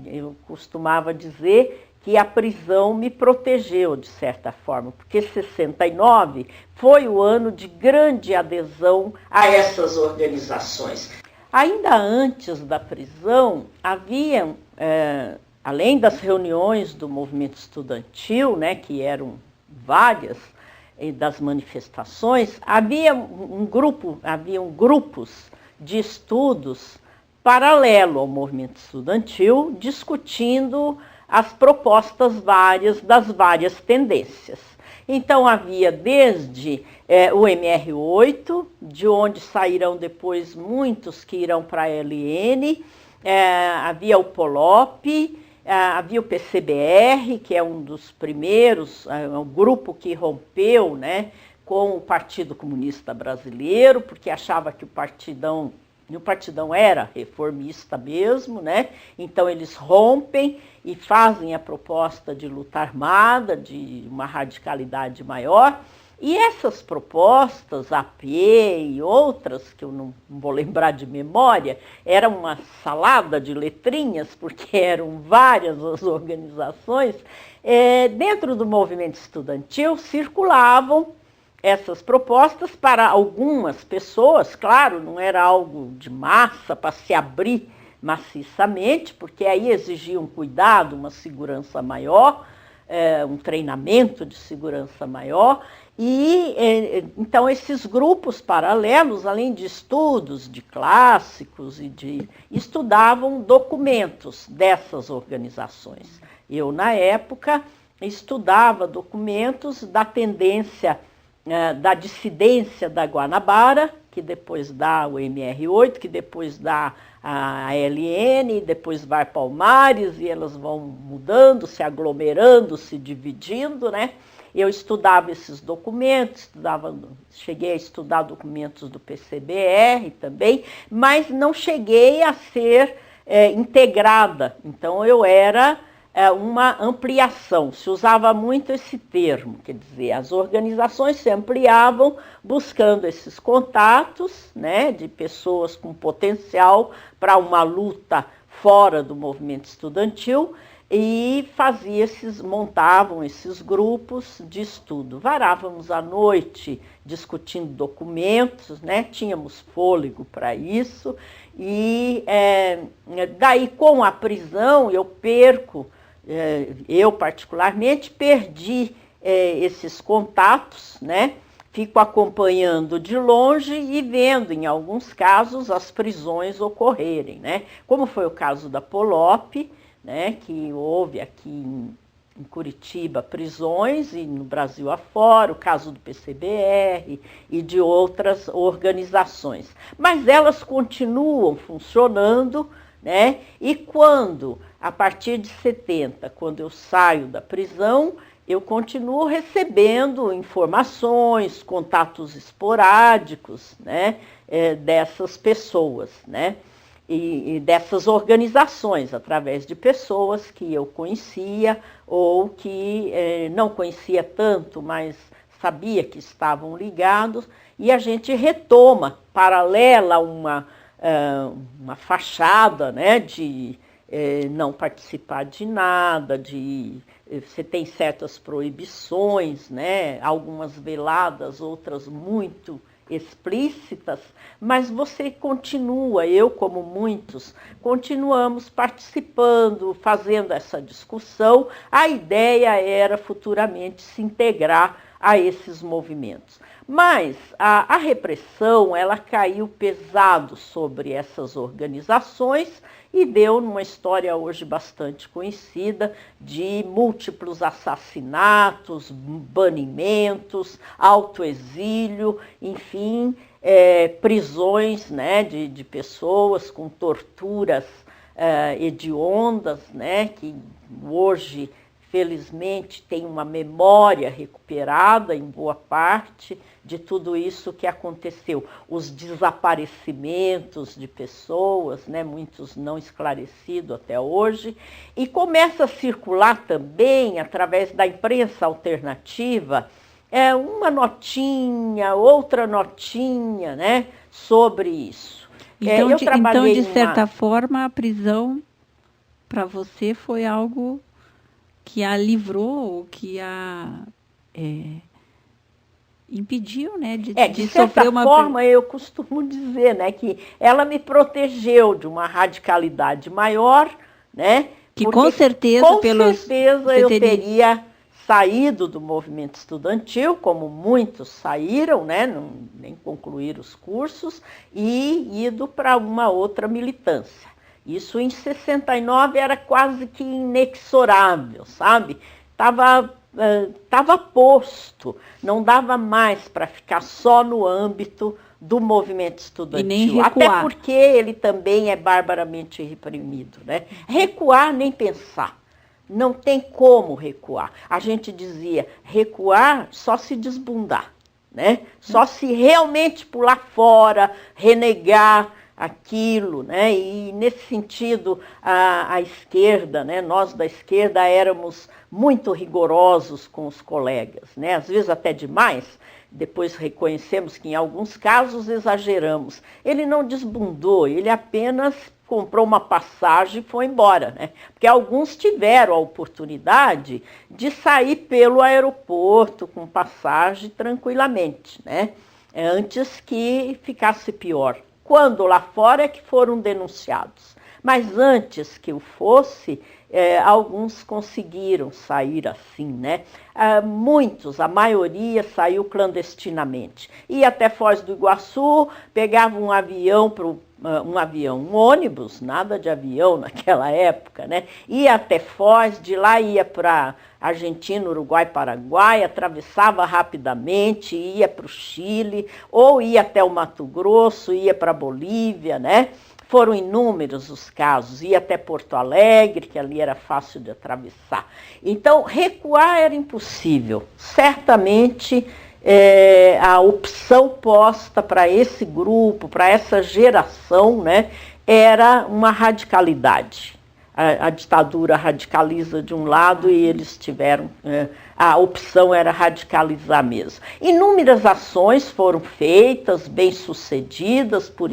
Eu costumava dizer que a prisão me protegeu de certa forma, porque 69 foi o ano de grande adesão a essas organizações. Ainda antes da prisão, havia, além das reuniões do movimento estudantil, né, que eram várias, das manifestações, haviam grupos de estudos paralelo ao movimento estudantil, discutindo as propostas várias das várias tendências. Então havia desde o MR8, de onde sairão depois muitos que irão para a LN, havia o POLOP, havia o PCBR, que é um dos primeiros, um grupo que rompeu, né, com o Partido Comunista Brasileiro, porque achava que o Partidão era reformista mesmo, né? Então eles rompem e fazem a proposta de luta armada, de uma radicalidade maior. E essas propostas, AP e outras, que eu não vou lembrar de memória, era uma salada de letrinhas, porque eram várias as organizações, dentro do movimento estudantil circulavam essas propostas para algumas pessoas, claro, não era algo de massa para se abrir maciçamente, porque aí exigia um cuidado, uma segurança maior, um treinamento de segurança maior, e então esses grupos paralelos, além de estudos de clássicos, estudavam documentos dessas organizações. Eu, na época, estudava documentos da tendência da dissidência da Guanabara, que depois dá o MR8, que depois dá a LN, depois vai Palmares, e elas vão mudando, se aglomerando, se dividindo, né? Eu estudava esses documentos, cheguei a estudar documentos do PCBR também, mas não cheguei a ser integrada. Então, eu era uma ampliação, se usava muito esse termo, quer dizer, as organizações se ampliavam buscando esses contatos, né, de pessoas com potencial para uma luta fora do movimento estudantil e montavam esses grupos de estudo. Varávamos à noite discutindo documentos, né, tínhamos fôlego para isso e daí com a prisão eu particularmente perdi esses contatos, né? Fico acompanhando de longe e vendo, em alguns casos, as prisões ocorrerem, né? Como foi o caso da POLOP, né? Que houve aqui em Curitiba prisões e no Brasil afora, o caso do PCBR e de outras organizações. Mas elas continuam funcionando, né? E quando, a partir de 70, quando eu saio da prisão, eu continuo recebendo informações, contatos esporádicos, né, dessas pessoas, né, e dessas organizações, através de pessoas que eu conhecia ou que não conhecia tanto, mas sabia que estavam ligados, e a gente retoma, paralela a uma fachada, né, de não participar de nada, você tem certas proibições, né? Algumas veladas, outras muito explícitas, mas você continua, eu como muitos, continuamos participando, fazendo essa discussão. A ideia era futuramente se integrar a esses movimentos. Mas a repressão, ela caiu pesado sobre essas organizações e deu numa história hoje bastante conhecida de múltiplos assassinatos, banimentos, autoexílio, enfim, prisões, né, de pessoas com torturas hediondas, né, que hoje, felizmente, tem uma memória recuperada em boa parte de tudo isso que aconteceu. Os desaparecimentos de pessoas, né, muitos não esclarecidos até hoje, e começa a circular também, através da imprensa alternativa, uma notinha, outra notinha, né, sobre isso. Então, de certa forma, a prisão, para você, foi algo que a livrou, que a impediu, né, de certa forma, eu costumo dizer, né, que ela me protegeu de uma radicalidade maior, né, que com certeza eu teria saído do movimento estudantil, como muitos saíram, né, nem concluíram os cursos, e ido para uma outra militância. Isso em 69 era quase que inexorável, sabe? Estava posto, não dava mais para ficar só no âmbito do movimento estudantil. E nem recuar. Até porque ele também é barbaramente reprimido, né? Recuar nem pensar. Não tem como recuar. A gente dizia, recuar só se desbundar, né? Só se realmente pular fora, renegar aquilo, né? E nesse sentido a esquerda, né? Nós da esquerda éramos muito rigorosos com os colegas, né? Às vezes até demais. Depois reconhecemos que em alguns casos exageramos. Ele não desbundou, ele apenas comprou uma passagem e foi embora, né? Porque alguns tiveram a oportunidade de sair pelo aeroporto com passagem tranquilamente, né? Antes que ficasse pior. Quando lá fora é que foram denunciados. Mas antes que o fosse, alguns conseguiram sair assim, né? Muitos, a maioria saiu clandestinamente. Ia até Foz do Iguaçu, pegava um avião, um ônibus, nada de avião naquela época, né? Ia até Foz, de lá ia para Argentina, Uruguai, Paraguai, atravessava rapidamente, ia para o Chile, ou ia até o Mato Grosso, ia para a Bolívia, né? Foram inúmeros os casos, ia até Porto Alegre, que ali era fácil de atravessar. Então, recuar era impossível. Certamente, a opção posta para esse grupo, para essa geração, né, era uma radicalidade. A ditadura radicaliza de um lado e eles tiveram, a opção era radicalizar mesmo. Inúmeras ações foram feitas, bem-sucedidas por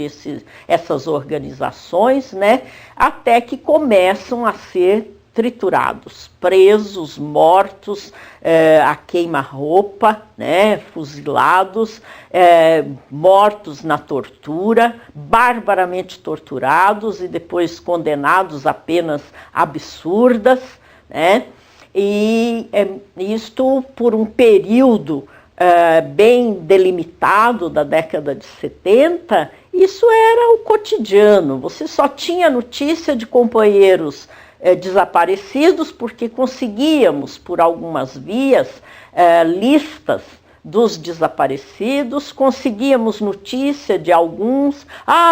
essas organizações, né, até que começam a ser triturados, presos, mortos, a queima-roupa, né, fuzilados, mortos na tortura, barbaramente torturados e depois condenados a penas absurdas, né, e isto por um período bem delimitado da década de 70, isso era o cotidiano, você só tinha notícia de companheiros desaparecidos, porque conseguíamos, por algumas vias, listas dos desaparecidos, conseguíamos notícia de alguns,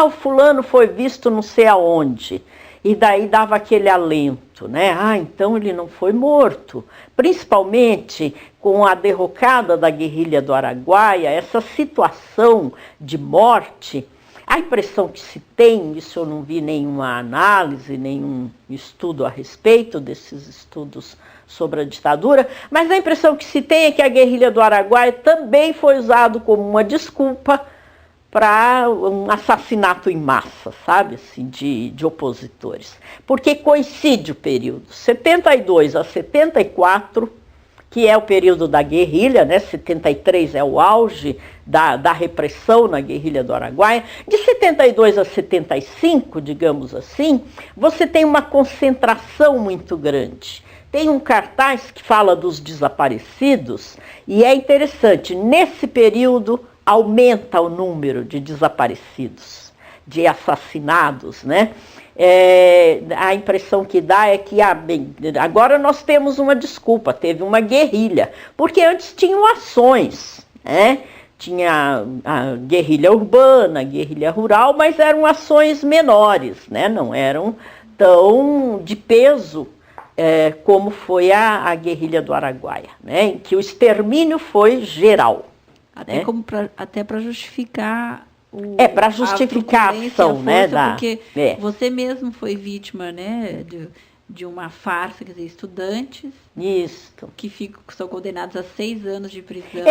o fulano foi visto não sei aonde, e daí dava aquele alento, né? Então ele não foi morto. Principalmente com a derrocada da guerrilha do Araguaia, essa situação de morte. A impressão que se tem, isso eu não vi nenhuma análise, nenhum estudo a respeito desses estudos sobre a ditadura, mas a impressão que se tem é que a guerrilha do Araguaia também foi usada como uma desculpa para um assassinato em massa, sabe, assim, de opositores. Porque coincide o período 72 a 74, que é o período da guerrilha, né? 73 é o auge da repressão na guerrilha do Araguaia. De 72 a 75, digamos assim, você tem uma concentração muito grande. Tem um cartaz que fala dos desaparecidos, e é interessante, nesse período aumenta o número de desaparecidos, de assassinados, né? A impressão que dá é que agora nós temos uma desculpa, teve uma guerrilha, porque antes tinham ações, né? Tinha a guerrilha urbana, a guerrilha rural, mas eram ações menores, né? Não eram tão de peso como foi a guerrilha do Araguaia, né? Em que o extermínio foi geral. Até, né? Até para justificar para justificar a ação, né? Porque você mesmo foi vítima, né, de uma farsa, quer dizer, estudantes que são condenados a 6 anos de prisão.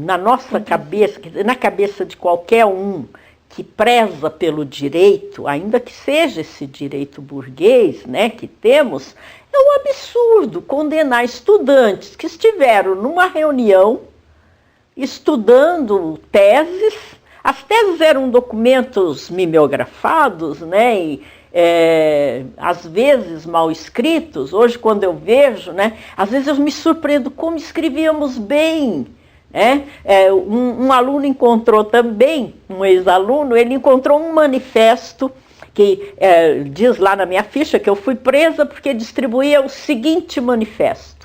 Na nossa cabeça, na cabeça de qualquer um que preza pelo direito, ainda que seja esse direito burguês, né, que temos, é um absurdo condenar estudantes que estiveram numa reunião estudando teses. As teses eram documentos mimeografados, né, e, às vezes mal escritos. Hoje, quando eu vejo, né, às vezes eu me surpreendo como escrevíamos bem. Um aluno encontrou também, um ex-aluno, ele encontrou um manifesto que diz lá na minha ficha que eu fui presa porque distribuía o seguinte manifesto.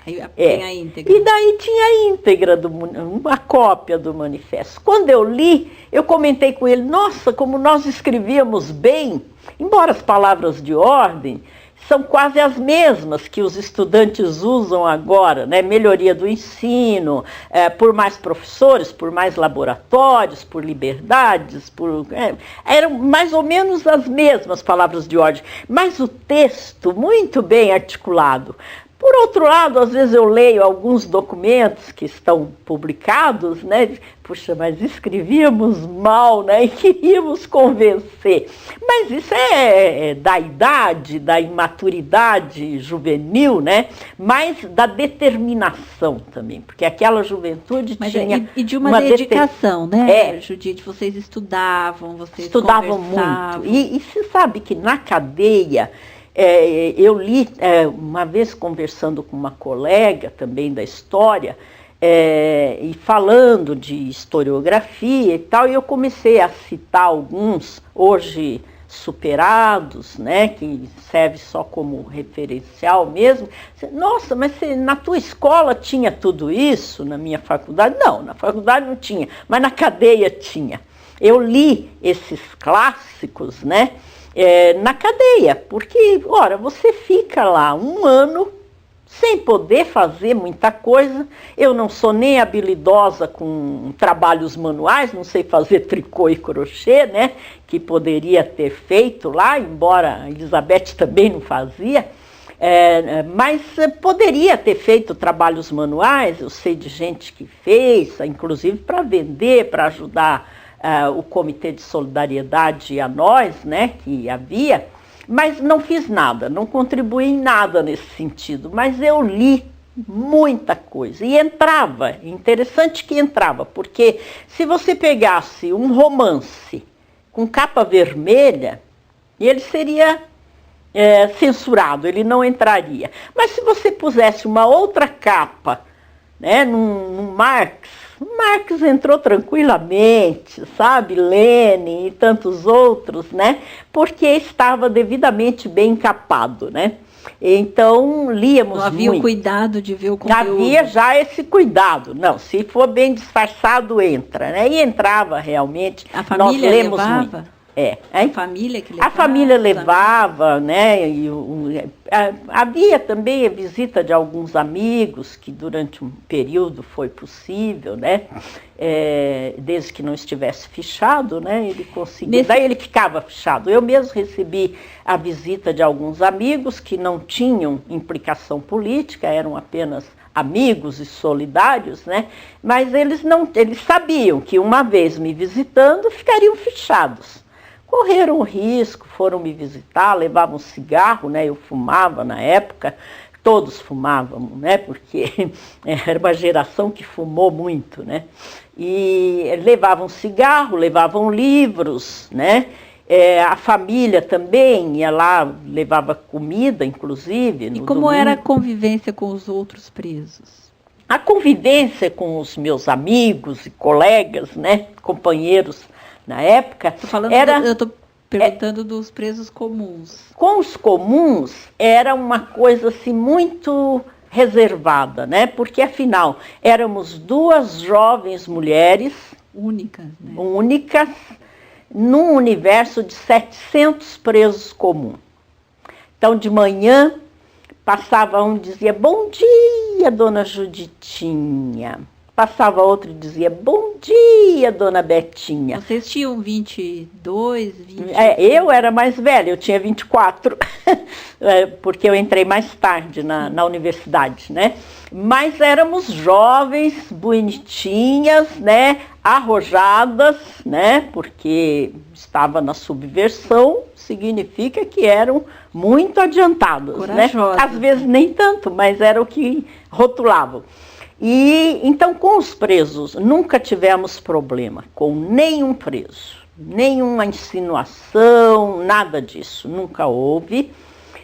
Aí tem a íntegra. E daí tinha a íntegra, uma cópia do manifesto. Quando eu li, eu comentei com ele, nossa, como nós escrevíamos bem, embora as palavras de ordem são quase as mesmas que os estudantes usam agora, né? Melhoria do ensino, por mais professores, por mais laboratórios, por liberdades, eram mais ou menos as mesmas palavras de ordem, mas o texto muito bem articulado. Por outro lado, às vezes eu leio alguns documentos que estão publicados, né? Puxa, mas escrevíamos mal, né? E queríamos convencer. Mas isso é da idade, da imaturidade juvenil, né? Mas da determinação também, porque aquela juventude tinha... E de uma dedicação, né, Judite? Vocês estudavam, vocês estudavam conversavam. Muito. E você sabe que na cadeia... eu li uma vez conversando com uma colega também da história e falando de historiografia e tal, e eu comecei a citar alguns hoje superados, né, que serve só como referencial mesmo. Nossa, mas na tua escola tinha tudo isso? Na minha faculdade? Não, na faculdade não tinha, mas na cadeia tinha. Eu li esses clássicos, né, na cadeia, porque, ora, você fica lá um ano sem poder fazer muita coisa. Eu não sou nem habilidosa com trabalhos manuais, não sei fazer tricô e crochê, né, que poderia ter feito lá, embora a Elizabeth também não fazia, mas poderia ter feito trabalhos manuais. Eu sei de gente que fez, inclusive para vender, para ajudar o Comitê de Solidariedade a nós, né, que havia, mas não fiz nada, não contribuí em nada nesse sentido, mas eu li muita coisa e entrava, interessante que entrava, porque se você pegasse um romance com capa vermelha, ele seria censurado, ele não entraria. Mas se você pusesse uma outra capa, né, num Marx entrou tranquilamente, sabe? Lenin e tantos outros, né? Porque estava devidamente bem encapado, né? Então, líamos muito. Não havia o cuidado de ver o conteúdo. Havia já esse cuidado. Não, se for bem disfarçado, entra, né? E entrava realmente. A família nós lemos levava? Muito. A família que levava? A família levava, né? Havia também a visita de alguns amigos, que durante um período foi possível, né? Desde que não estivesse fichado, né? Ele conseguia. Daí ele ficava fichado. Eu mesmo recebi a visita de alguns amigos que não tinham implicação política, eram apenas amigos e solidários, né? Mas eles sabiam que uma vez me visitando, ficariam fechados. Correram o risco, foram me visitar, levavam cigarro, né? Eu fumava na época, todos fumávamos, né? Porque era uma geração que fumou muito, né? E levavam cigarro, levavam livros, né? A família também ia lá, levava comida, inclusive. E como era a convivência com os outros presos? A convivência com os meus amigos e colegas, né? Companheiros na época. Eu estou perguntando dos presos comuns. Com os comuns era uma coisa assim muito reservada, né? Porque afinal éramos duas jovens mulheres únicas, né? Únicas, num universo de 700 presos comuns. Então, de manhã, passava um e dizia, bom dia, dona Juditinha. Passava outro e dizia, bom dia, dona Betinha. Vocês tinham 22, 20? Eu era mais velha, eu tinha 24, porque eu entrei mais tarde na universidade, né? Mas éramos jovens, bonitinhas, né? Arrojadas, né? Porque estava na subversão, significa que eram muito adiantadas, né? Às vezes nem tanto, mas era o que rotulavam. E então com os presos nunca tivemos problema com nenhum preso, nenhuma insinuação, nada disso, nunca houve.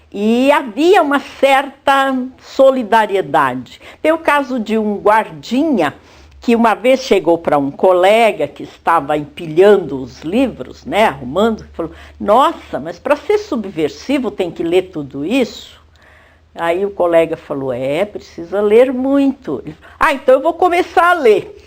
E havia uma certa solidariedade. Tem o caso de um guardinha que uma vez chegou para um colega que estava empilhando os livros, né, arrumando, falou, nossa, mas para ser subversivo tem que ler tudo isso? Aí o colega falou, precisa ler muito. Ele falou, então eu vou começar a ler.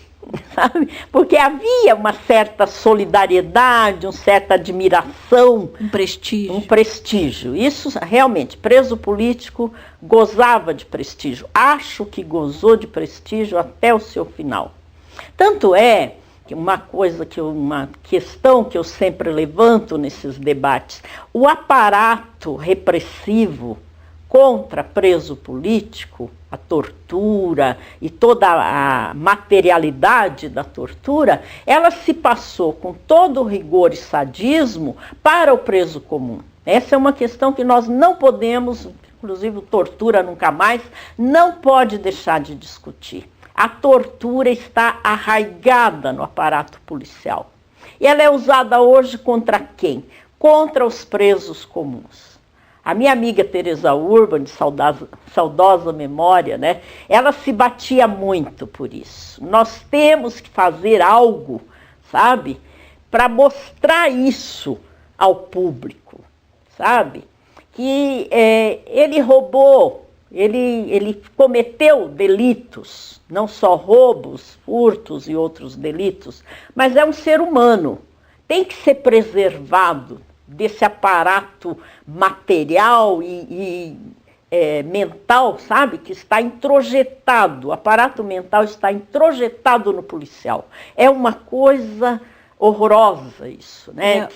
Sabe? Porque havia uma certa solidariedade, uma certa admiração. Um prestígio. Um prestígio. Isso realmente, preso político gozava de prestígio. Acho que gozou de prestígio até o seu final. Tanto é que uma questão que eu sempre levanto nesses debates, o aparato repressivo contra preso político, a tortura e toda a materialidade da tortura, ela se passou com todo o rigor e sadismo para o preso comum. Essa é uma questão que nós não podemos, inclusive tortura nunca mais, não pode deixar de discutir. A tortura está arraigada no aparato policial. E ela é usada hoje contra quem? Contra os presos comuns. A minha amiga Teresa Urban, de saudosa memória, né, ela se batia muito por isso. Nós temos que fazer algo, sabe, para mostrar isso ao público, sabe? Que ele roubou, ele cometeu delitos, não só roubos, furtos e outros delitos, mas é um ser humano, tem que ser preservado desse aparato material e mental, sabe, que está introjetado, o aparato mental está introjetado no policial. É uma coisa horrorosa isso, né?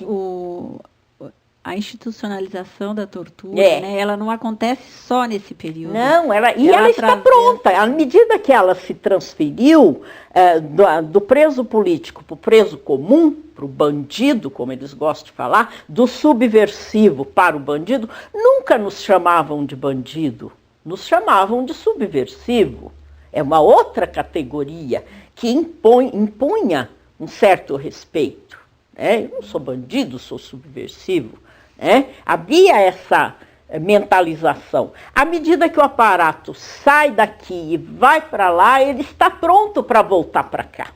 A institucionalização da tortura, né, ela não acontece só nesse período. Não, ela está pronta. À medida que ela se transferiu do preso político para o preso comum, para o bandido, como eles gostam de falar, do subversivo para o bandido, nunca nos chamavam de bandido, nos chamavam de subversivo. É uma outra categoria que impunha um certo respeito. Eu não sou bandido, sou subversivo. Havia essa mentalização. À medida que o aparato sai daqui e vai para lá, ele está pronto para voltar para cá.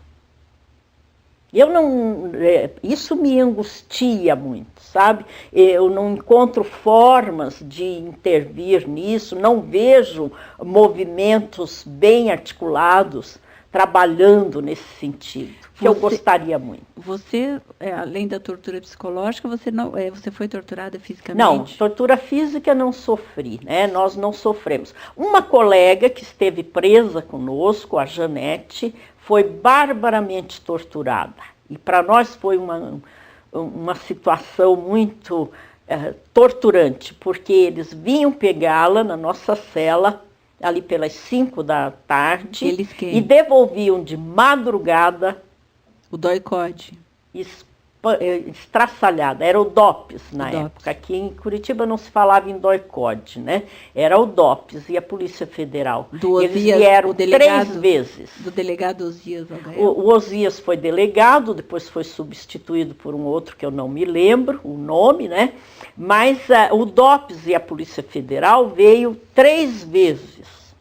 Isso me angustia muito, sabe? Eu não encontro formas de intervir nisso, não vejo movimentos bem articulados trabalhando nesse sentido, que eu gostaria muito. Você, além da tortura psicológica, você foi torturada fisicamente? Não, tortura física não sofri, né? Nós não sofremos. Uma colega que esteve presa conosco, a Janete, foi barbaramente torturada. E para nós foi uma situação muito torturante, porque eles vinham pegá-la na nossa cela, ali pelas 5 da tarde. Eles quem? E devolviam de madrugada o DOI-CODE. Estraçalhada, era o DOPS na época. Aqui em Curitiba não se falava em DOI-CODE, né? Era o DOPS e a Polícia Federal. Eles vieram 3 vezes. Do delegado Osias Algael. O Osias foi delegado, depois foi substituído por um outro que eu não me lembro o nome, né? Mas o DOPS e a Polícia Federal veio 3 vezes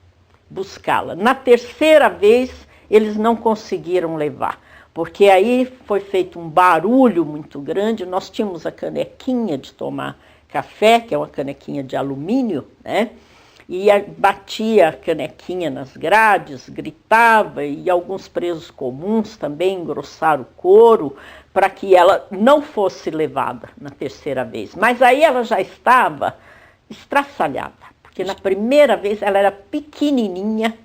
buscá-la. Na terceira vez, eles não conseguiram levar. Porque aí foi feito um barulho muito grande, nós tínhamos a canequinha de tomar café, que é uma canequinha de alumínio, né? E batia a canequinha nas grades, gritava, e alguns presos comuns também engrossaram o couro para que ela não fosse levada na terceira vez. Mas aí ela já estava estraçalhada, porque na primeira vez ela era pequenininha,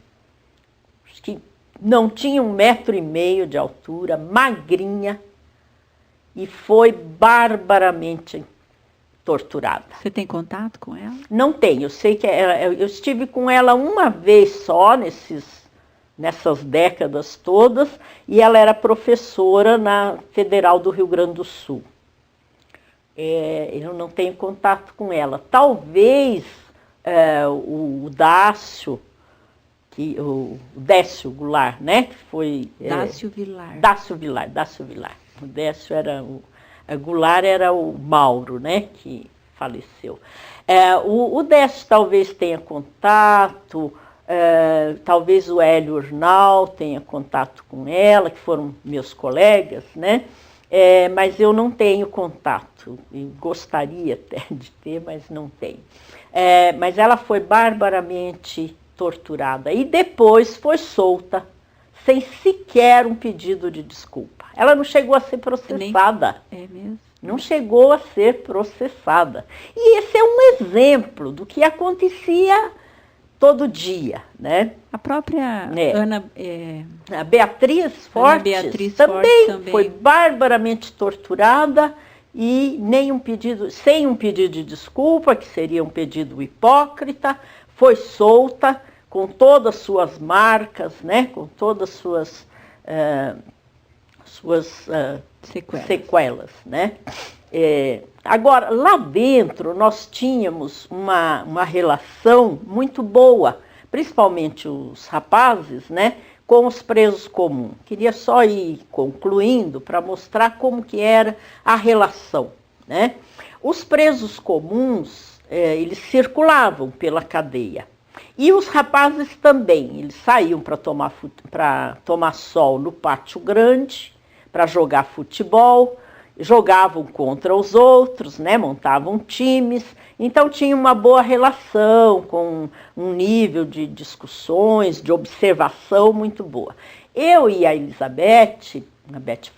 acho que não tinha 1,5 metro de altura, magrinha, e foi barbaramente torturada. Você tem contato com ela? Não tenho, eu sei que eu estive com ela uma vez só nessas décadas todas, e ela era professora na Federal do Rio Grande do Sul. Eu não tenho contato com ela. Talvez o Dácio, o Décio Goulart, né? Que foi Dácio Vilar. Dácio Vilar. O Décio era a Goulart era o Mauro, né? Que faleceu. O Décio talvez tenha contato, talvez o Hélio Urnal tenha contato com ela, que foram meus colegas, né? Mas eu não tenho contato. Eu gostaria até de ter, mas não tenho. Mas ela foi barbaramente torturada e depois foi solta, sem sequer um pedido de desculpa. Ela não chegou a ser processada. É mesmo? Não chegou a ser processada. E esse é um exemplo do que acontecia todo dia, né? A própria a Beatriz Fortes também foi barbaramente torturada e sem um pedido de desculpa, que seria um pedido hipócrita, foi solta com todas as suas marcas, né? Com todas as suas sequelas, né? Agora, lá dentro, nós tínhamos uma relação muito boa, principalmente os rapazes, né? Com os presos comuns. Queria só ir concluindo para mostrar como que era a relação, né? Os presos comuns, eles circulavam pela cadeia. E os rapazes também, eles saíam para tomar sol no pátio grande, para jogar futebol, jogavam contra os outros, né? Montavam times, então tinha uma boa relação, com um nível de discussões, de observação muito boa. Eu e a Elizabeth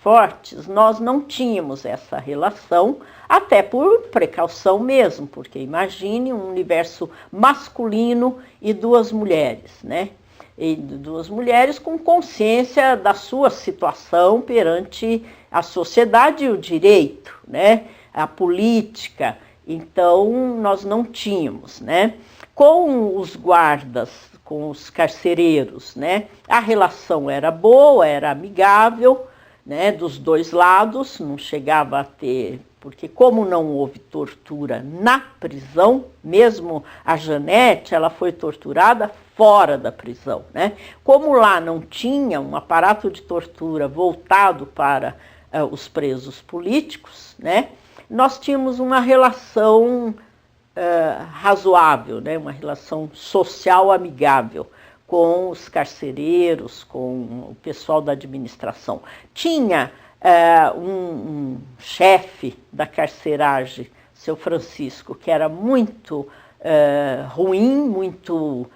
Fortes, nós não tínhamos essa relação, até por precaução mesmo, porque imagine um universo masculino e 2 mulheres, né? E 2 mulheres com consciência da sua situação perante a sociedade e o direito, né? A política. Então, nós não tínhamos, né? Com os guardas, com os carcereiros, né? A relação era boa, era amigável, né? Dos 2 lados, não chegava a ter... Porque como não houve tortura na prisão, mesmo a Janete, ela foi torturada fora da prisão, né? Como lá não tinha um aparato de tortura voltado para os presos políticos, né? Nós tínhamos uma relação razoável, né? Uma relação social amigável com os carcereiros, com o pessoal da administração. Tinha um chefe da carceragem, seu Francisco, que era muito ruim, muito,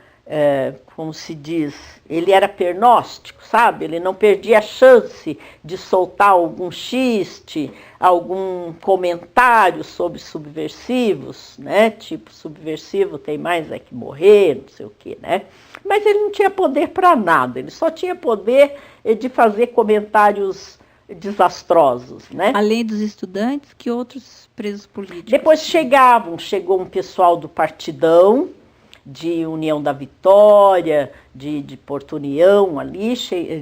como se diz, ele era pernóstico, sabe? Ele não perdia a chance de soltar algum xiste, algum comentário sobre subversivos, né? Tipo, subversivo tem mais é que morrer, não sei o quê, né? Mas ele não tinha poder para nada, ele só tinha poder de fazer comentários desastrosos, né? Além dos estudantes, que outros presos políticos? Depois chegou um pessoal do Partidão, de União da Vitória, de Porto União ali,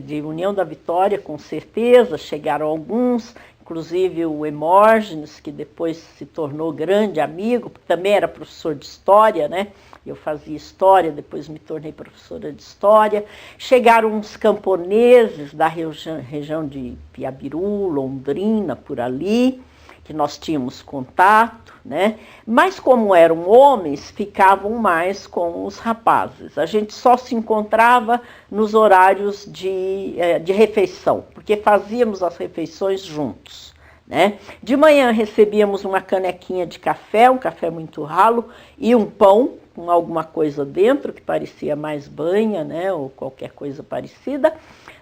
de União da Vitória com certeza, chegaram alguns, inclusive o Hemógenes, que depois se tornou grande amigo, porque também era professor de História, né? Eu fazia História, depois me tornei professora de História. Chegaram uns camponeses da região de Piabiru, Londrina, por ali, que nós tínhamos contato, né? Mas como eram homens, ficavam mais com os rapazes. A gente só se encontrava nos horários de refeição, porque fazíamos as refeições juntos, né? De manhã recebíamos uma canequinha de café, um café muito ralo, e um pão com alguma coisa dentro, que parecia mais banha, né? Ou qualquer coisa parecida.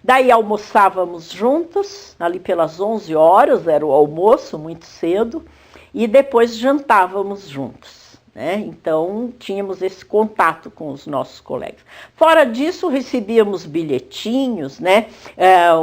Daí almoçávamos juntos, ali pelas 11 horas, era o almoço, muito cedo, e depois jantávamos juntos, né? Então, tínhamos esse contato com os nossos colegas. Fora disso, recebíamos bilhetinhos, né?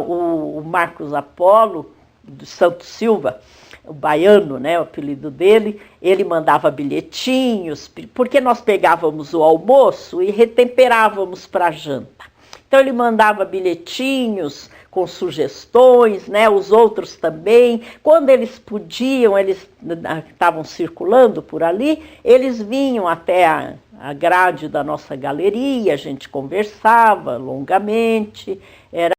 O Marcos Apolo, do Santos Silva, o baiano, né, o apelido dele, ele mandava bilhetinhos, porque nós pegávamos o almoço e retemperávamos para a janta. Então ele mandava bilhetinhos com sugestões, né, os outros também. Quando eles podiam, eles estavam circulando por ali, eles vinham até a grade da nossa galeria, a gente conversava longamente, era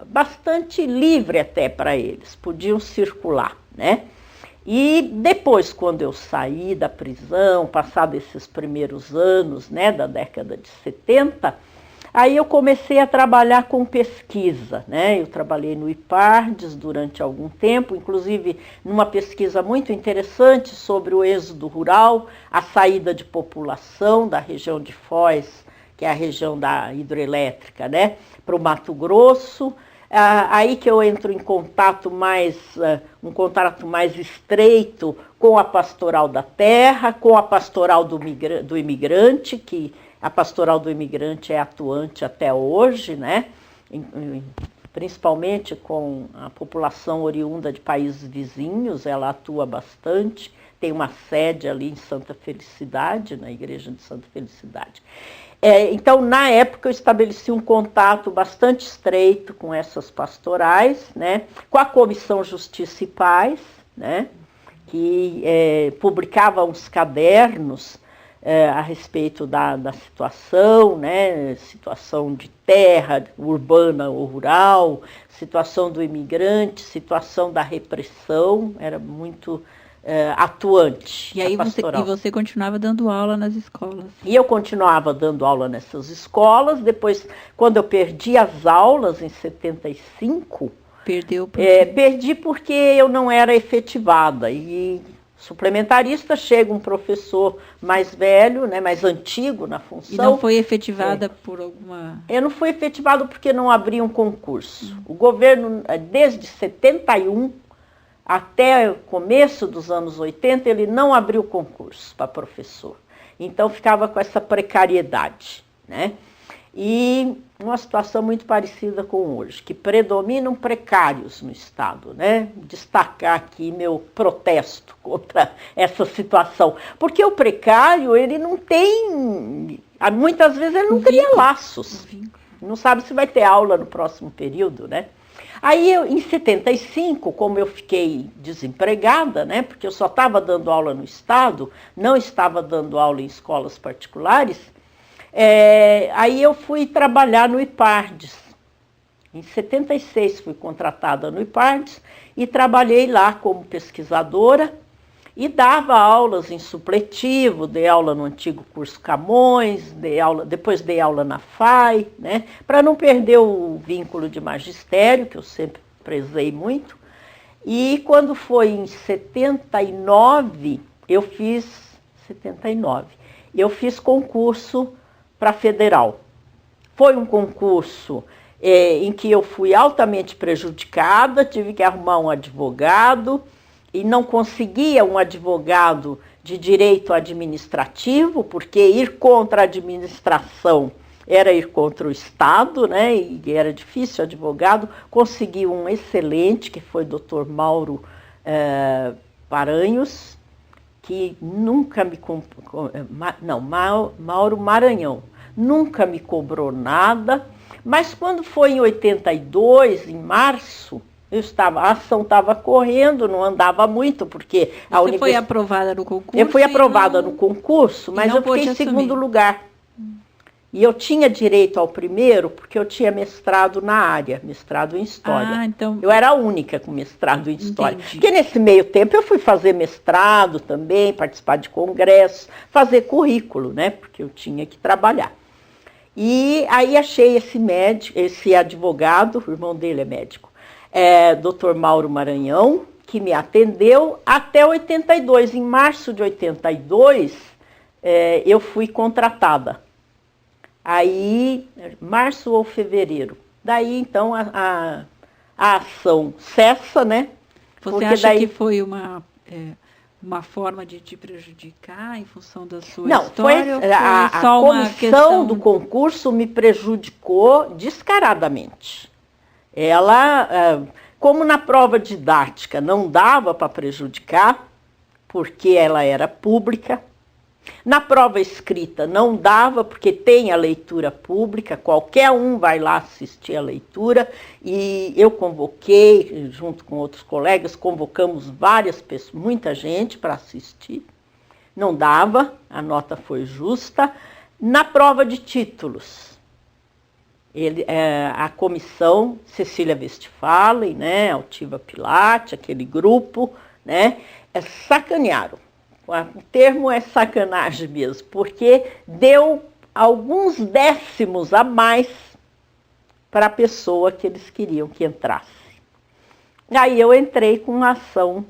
bastante livre até para eles, podiam circular, né? E depois, quando eu saí da prisão, passados esses primeiros anos, né, da década de 70, aí eu comecei a trabalhar com pesquisa, né? Eu trabalhei no IPARDES durante algum tempo, inclusive numa pesquisa muito interessante sobre o êxodo rural, a saída de população da região de Foz, que é a região da hidrelétrica, né, para o Mato Grosso. Aí que eu entro em contato um contato mais estreito com a Pastoral da Terra, com a Pastoral do Imigrante, que a Pastoral do Imigrante é atuante até hoje, né? Principalmente com a população oriunda de países vizinhos, ela atua bastante, tem uma sede ali em Santa Felicidade, na Igreja de Santa Felicidade. Então, na época, eu estabeleci um contato bastante estreito com essas pastorais, né, com a Comissão Justiça e Paz, né, que publicava uns cadernos a respeito da situação, né, situação de terra, urbana ou rural, situação do imigrante, situação da repressão, era muito atuante. E aí você continuava dando aula nas escolas? E eu continuava dando aula nessas escolas. Depois, quando eu perdi as aulas em 75, perdeu por quê? Perdi porque eu não era efetivada. E suplementarista, chega um professor mais velho, né, mais antigo na função. E não foi efetivada por alguma... Eu não fui efetivada porque não abria um concurso. O governo, desde 71, até o começo dos anos 80, ele não abriu concurso para professor. Então, ficava com essa precariedade, né? E uma situação muito parecida com hoje, que predominam precários no Estado, né? Destacar aqui meu protesto contra essa situação. Porque o precário, ele não tem... Muitas vezes ele não cria laços. Não sabe se vai ter aula no próximo período, né? Aí, em 75, como eu fiquei desempregada, né, porque eu só estava dando aula no Estado, não estava dando aula em escolas particulares, aí eu fui trabalhar no IPARDES. Em 76 fui contratada no IPARDES e trabalhei lá como pesquisadora e dava aulas em supletivo, dei aula no antigo curso Camões, depois dei aula na FAI, né, para não perder o vínculo de magistério, que eu sempre prezei muito. E quando foi em 79, eu fiz concurso para federal. Foi um concurso em que eu fui altamente prejudicada, tive que arrumar um advogado, e não conseguia um advogado de direito administrativo, porque ir contra a administração era ir contra o Estado, né? E era difícil advogado. Consegui um excelente, que foi o Dr. Mauro Paranhos, que nunca me... Não, Mauro Maranhão, nunca me cobrou nada, mas quando foi em 82, em março, a ação estava correndo, não andava muito, porque Você foi aprovada no concurso? Eu fui aprovada no concurso, mas eu fiquei em segundo lugar. E eu tinha direito ao primeiro, porque eu tinha mestrado na área, mestrado em História. Então... Eu era a única com mestrado em História. Entendi. Porque nesse meio tempo eu fui fazer mestrado também, participar de congressos, fazer currículo, né? Porque eu tinha que trabalhar. E aí achei esse advogado, o irmão dele é médico, Dr. Mauro Maranhão, que me atendeu até 82. Em março de 82, eu fui contratada. Aí, março ou fevereiro. Daí, então, a ação cessa, né? Você acha que foi uma forma de te prejudicar em função da sua história? Não, a comissão do concurso me prejudicou descaradamente. Ela, como na prova didática não dava para prejudicar, porque ela era pública, na prova escrita não dava, porque tem a leitura pública, qualquer um vai lá assistir a leitura, e eu convoquei, junto com outros colegas, convocamos várias pessoas, muita gente para assistir. Não dava, a nota foi justa. Na prova de títulos, a comissão, Cecília Westphalen, né, Altiva Pilate, aquele grupo, né, sacanearam. O termo é sacanagem mesmo, porque deu alguns décimos a mais para a pessoa que eles queriam que entrasse. Aí eu entrei com uma ação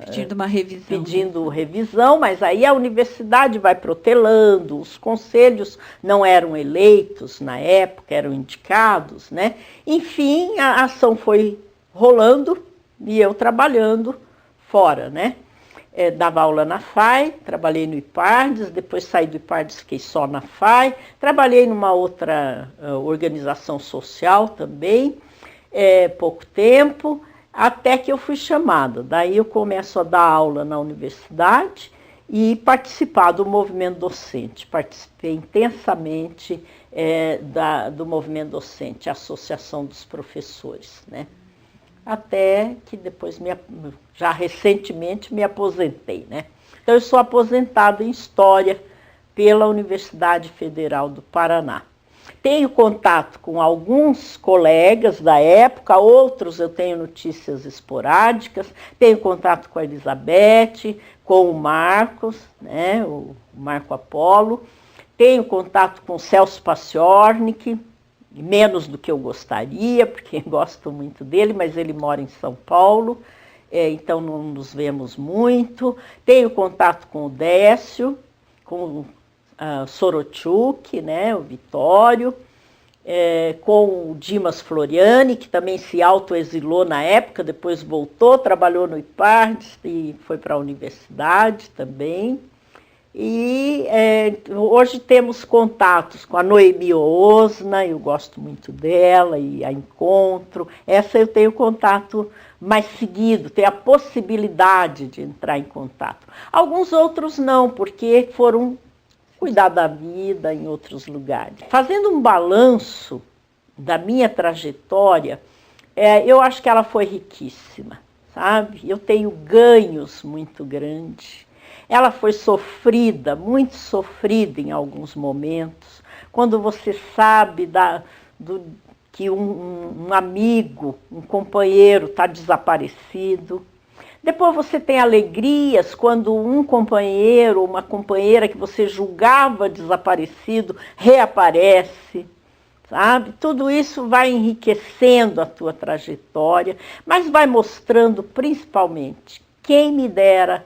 pedindo uma revisão. Pedindo revisão, mas aí a universidade vai protelando, os conselhos não eram eleitos na época, eram indicados, né? Enfim, a ação foi rolando e eu trabalhando fora, né? Dava aula na FAI, trabalhei no IPARDES, depois saí do IPARDES, fiquei só na FAI, trabalhei numa outra organização social também, pouco tempo, até que eu fui chamada. Daí eu começo a dar aula na universidade e participar do movimento docente. Participei intensamente do movimento docente, a Associação dos Professores, né? Até que depois, já recentemente, me aposentei, né? Então, eu sou aposentada em História pela Universidade Federal do Paraná. Tenho contato com alguns colegas da época, outros eu tenho notícias esporádicas, tenho contato com a Elizabeth, com o Marcos, né, o Marco Apolo, tenho contato com o Celso Paciornik, menos do que eu gostaria, porque gosto muito dele, mas ele mora em São Paulo, então não nos vemos muito. Tenho contato com o Décio, com o Sorochuk, né, o Vitório, com o Dimas Floriani, que também se autoexilou na época, depois voltou, trabalhou no IPARDES e foi para a universidade também. E hoje temos contatos com a Noemi Osna, eu gosto muito dela e a encontro. Essa eu tenho contato mais seguido, tenho a possibilidade de entrar em contato. Alguns outros não, porque foram cuidar da vida em outros lugares. Fazendo um balanço da minha trajetória, eu acho que ela foi riquíssima, sabe? Eu tenho ganhos muito grandes. Ela foi sofrida, muito sofrida em alguns momentos, quando você sabe que um amigo, um companheiro está desaparecido. Depois você tem alegrias quando um companheiro, uma companheira que você julgava desaparecido, reaparece, sabe? Tudo isso vai enriquecendo a tua trajetória, mas vai mostrando principalmente, quem me dera,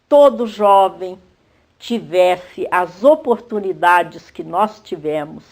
todo jovem tivesse as oportunidades que nós tivemos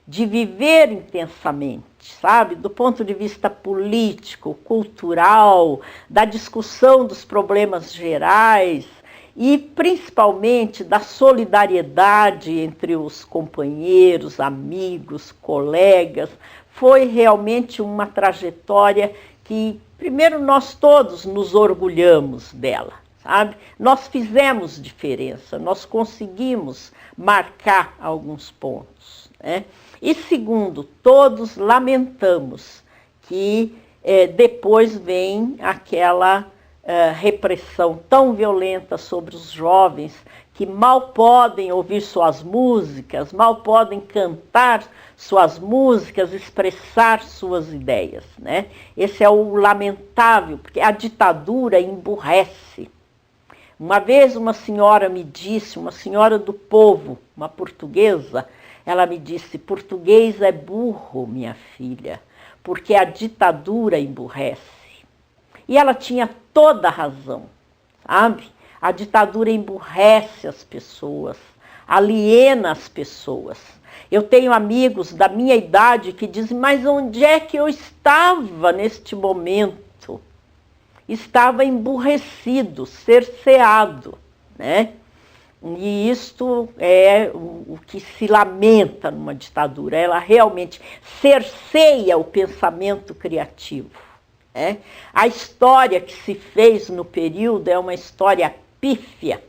de viver intensamente, sabe? Do ponto de vista político, cultural, da discussão dos problemas gerais e principalmente da solidariedade entre os companheiros, amigos, colegas. Foi realmente uma trajetória que, primeiro, nós todos nos orgulhamos dela, sabe? Nós fizemos diferença, nós conseguimos marcar alguns pontos, né? E segundo, todos lamentamos que depois vem aquela repressão tão violenta sobre os jovens que mal podem ouvir suas músicas, mal podem cantar suas músicas, expressar suas ideias, né? Esse é o lamentável, porque a ditadura emburrece. Uma vez uma senhora me disse, uma senhora do povo, uma portuguesa, ela me disse: português é burro, minha filha, porque a ditadura emburrece. E ela tinha toda a razão, sabe? A ditadura emburrece as pessoas, aliena as pessoas. Eu tenho amigos da minha idade que dizem: mas onde é que eu estava neste momento? Estava emburrecido, cerceado, né? E isto é o que se lamenta numa ditadura. Ela realmente cerceia o pensamento criativo. A história que se fez no período é uma história pífia,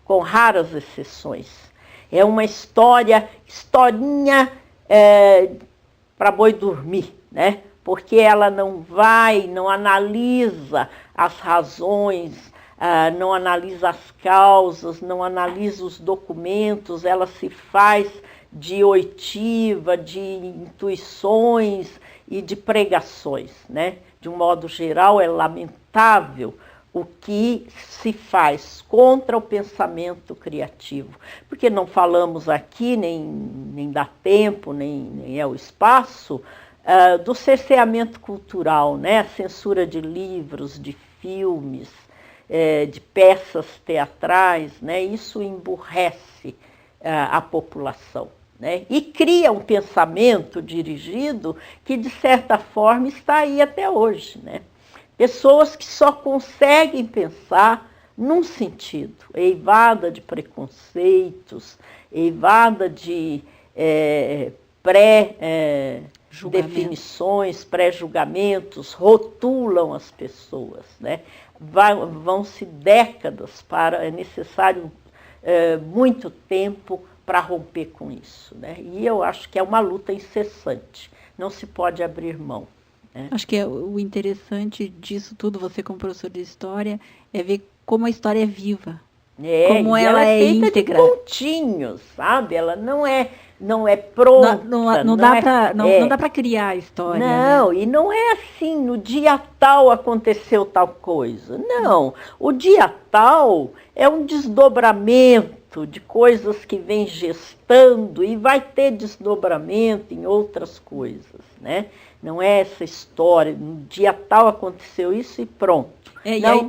com raras exceções. É uma historinha para boi dormir, né? Porque ela não analisa as razões, não analisa as causas, não analisa os documentos, ela se faz de oitiva, de intuições e de pregações, né? De um modo geral, é lamentável o que se faz contra o pensamento criativo. Porque não falamos aqui, nem dá tempo, nem é o espaço, do cerceamento cultural, né? A censura de livros, de filmes, de peças teatrais, né? Isso emburrece a população, né? E cria um pensamento dirigido que, de certa forma, está aí até hoje, né? Pessoas que só conseguem pensar num sentido, eivada de preconceitos, eivada de pré-definições, pré-julgamentos, rotulam as pessoas, né? Vão-se décadas é necessário muito tempo para romper com isso, né? E eu acho que é uma luta incessante, não se pode abrir mão. Acho que o interessante disso tudo, você como professor de história, é ver como a história é viva. Como ela é feita íntegra. De pontinhos, sabe? Ela não é pronta. Não dá para criar a história. Não, né? E não é assim, no dia tal aconteceu tal coisa. Não, o dia tal é um desdobramento de coisas que vem gestando e vai ter desdobramento em outras coisas, né? Não é essa história, no dia tal aconteceu isso e pronto.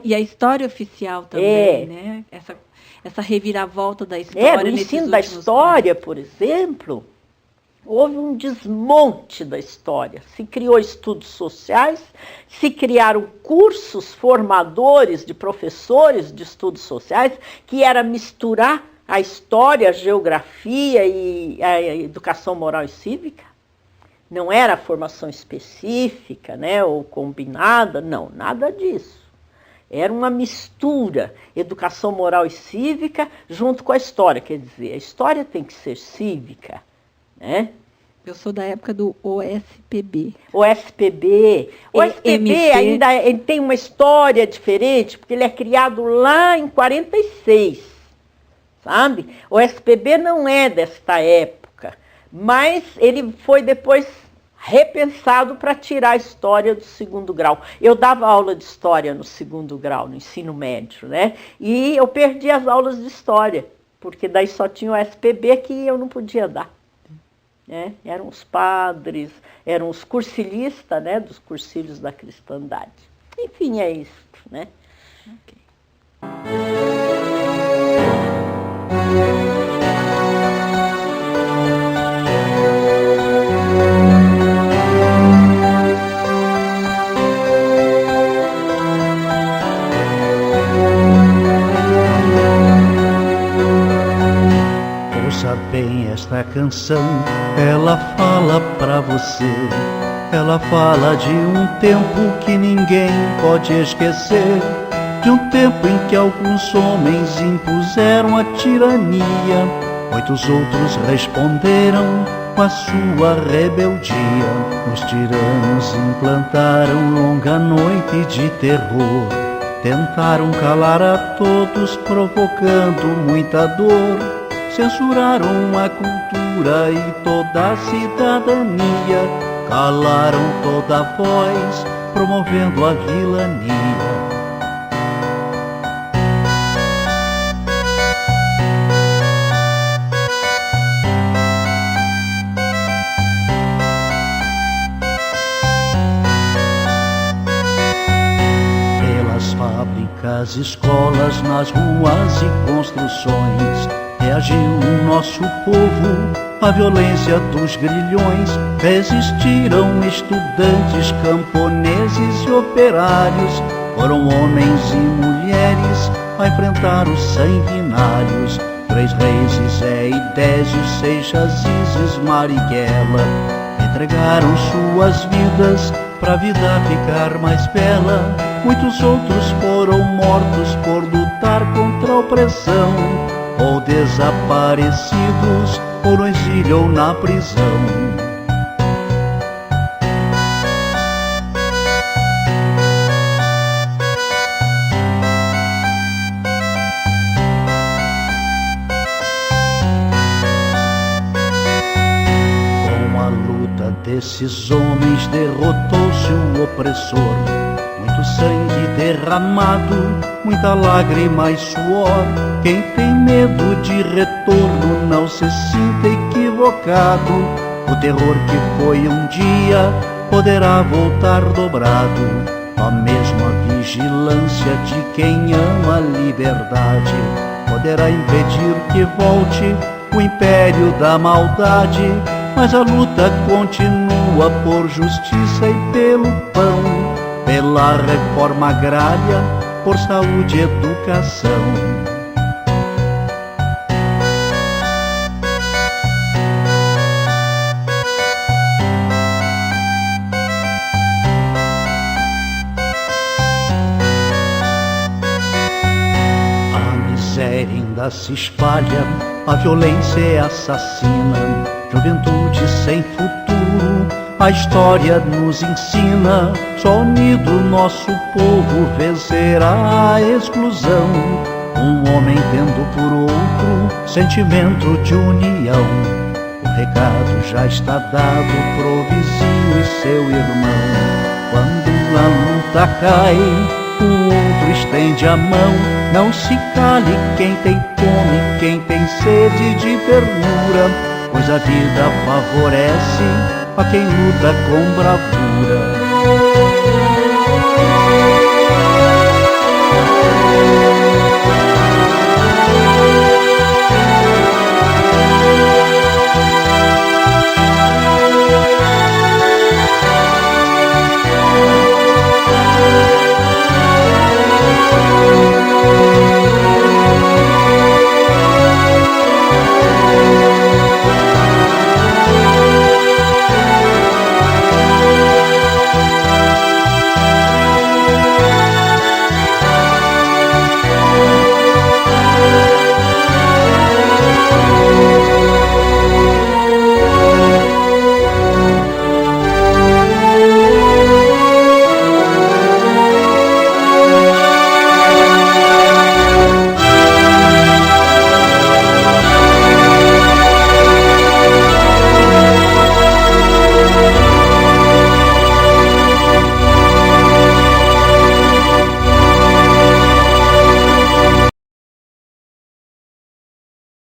E a história oficial também, né? Essa reviravolta da história. No ensino da história, por exemplo, houve um desmonte da história. Se criou estudos sociais, se criaram cursos formadores de professores de estudos sociais, que era misturar a história, a geografia e a educação moral e cívica. Não era formação específica, né, ou combinada, não, nada disso. Era uma mistura, educação moral e cívica junto com a história. Quer dizer, a história tem que ser cívica, né? Eu sou da época do OSPB. O SPB ainda ele tem uma história diferente, porque ele é criado lá em 46, sabe? O SPB não é desta época. Mas ele foi depois repensado para tirar a história do segundo grau. Eu dava aula de história no segundo grau, no ensino médio, né? E eu perdi as aulas de história, porque daí só tinha o SPB que eu não podia dar. Né? Eram os padres, eram os cursilistas, né? Dos cursilhos da cristandade. Enfim, é isso, né? Okay. Ouça bem esta canção, ela fala pra você. Ela fala de um tempo que ninguém pode esquecer. de um tempo em que alguns homens impuseram a tirania, muitos outros responderam com a sua rebeldia. Os tiranos implantaram longa noite de terror, tentaram calar a todos, provocando muita dor. Censuraram a cultura e toda a cidadania, calaram toda a voz, promovendo a vilania. Fábricas, escolas, nas ruas e construções, reagiu o nosso povo à violência dos grilhões. Resistiram estudantes, camponeses e operários, foram homens e mulheres a enfrentar os sanguinários. 3 reis, Zé e Désio, Seixas, Isis, Marighella, entregaram suas vidas pra vida ficar mais bela. Muitos outros foram mortos por lutar contra a opressão, ou desaparecidos, ou no exílio ou na prisão. Com a luta desses homens derrotou-se o opressor. Muito sangue derramado, muita lágrima e suor. Quem tem medo de retorno não se sinta equivocado. O terror que foi um dia poderá voltar dobrado. A mesma vigilância de quem ama a liberdade poderá impedir que volte o império da maldade. Mas a luta continua por justiça e pelo pão, pela reforma agrária, por saúde e educação. A miséria ainda se espalha, a violência é assassina, juventude sem futuro, a história nos ensina. Só unido nosso povo vencerá a exclusão. Um homem tendo por outro sentimento de união. O recado já está dado pro vizinho e seu irmão. Quando a luta cai, o outro estende a mão. Não se cale quem tem fome, quem tem sede de ternura, pois a vida favorece a quem luta com bravura.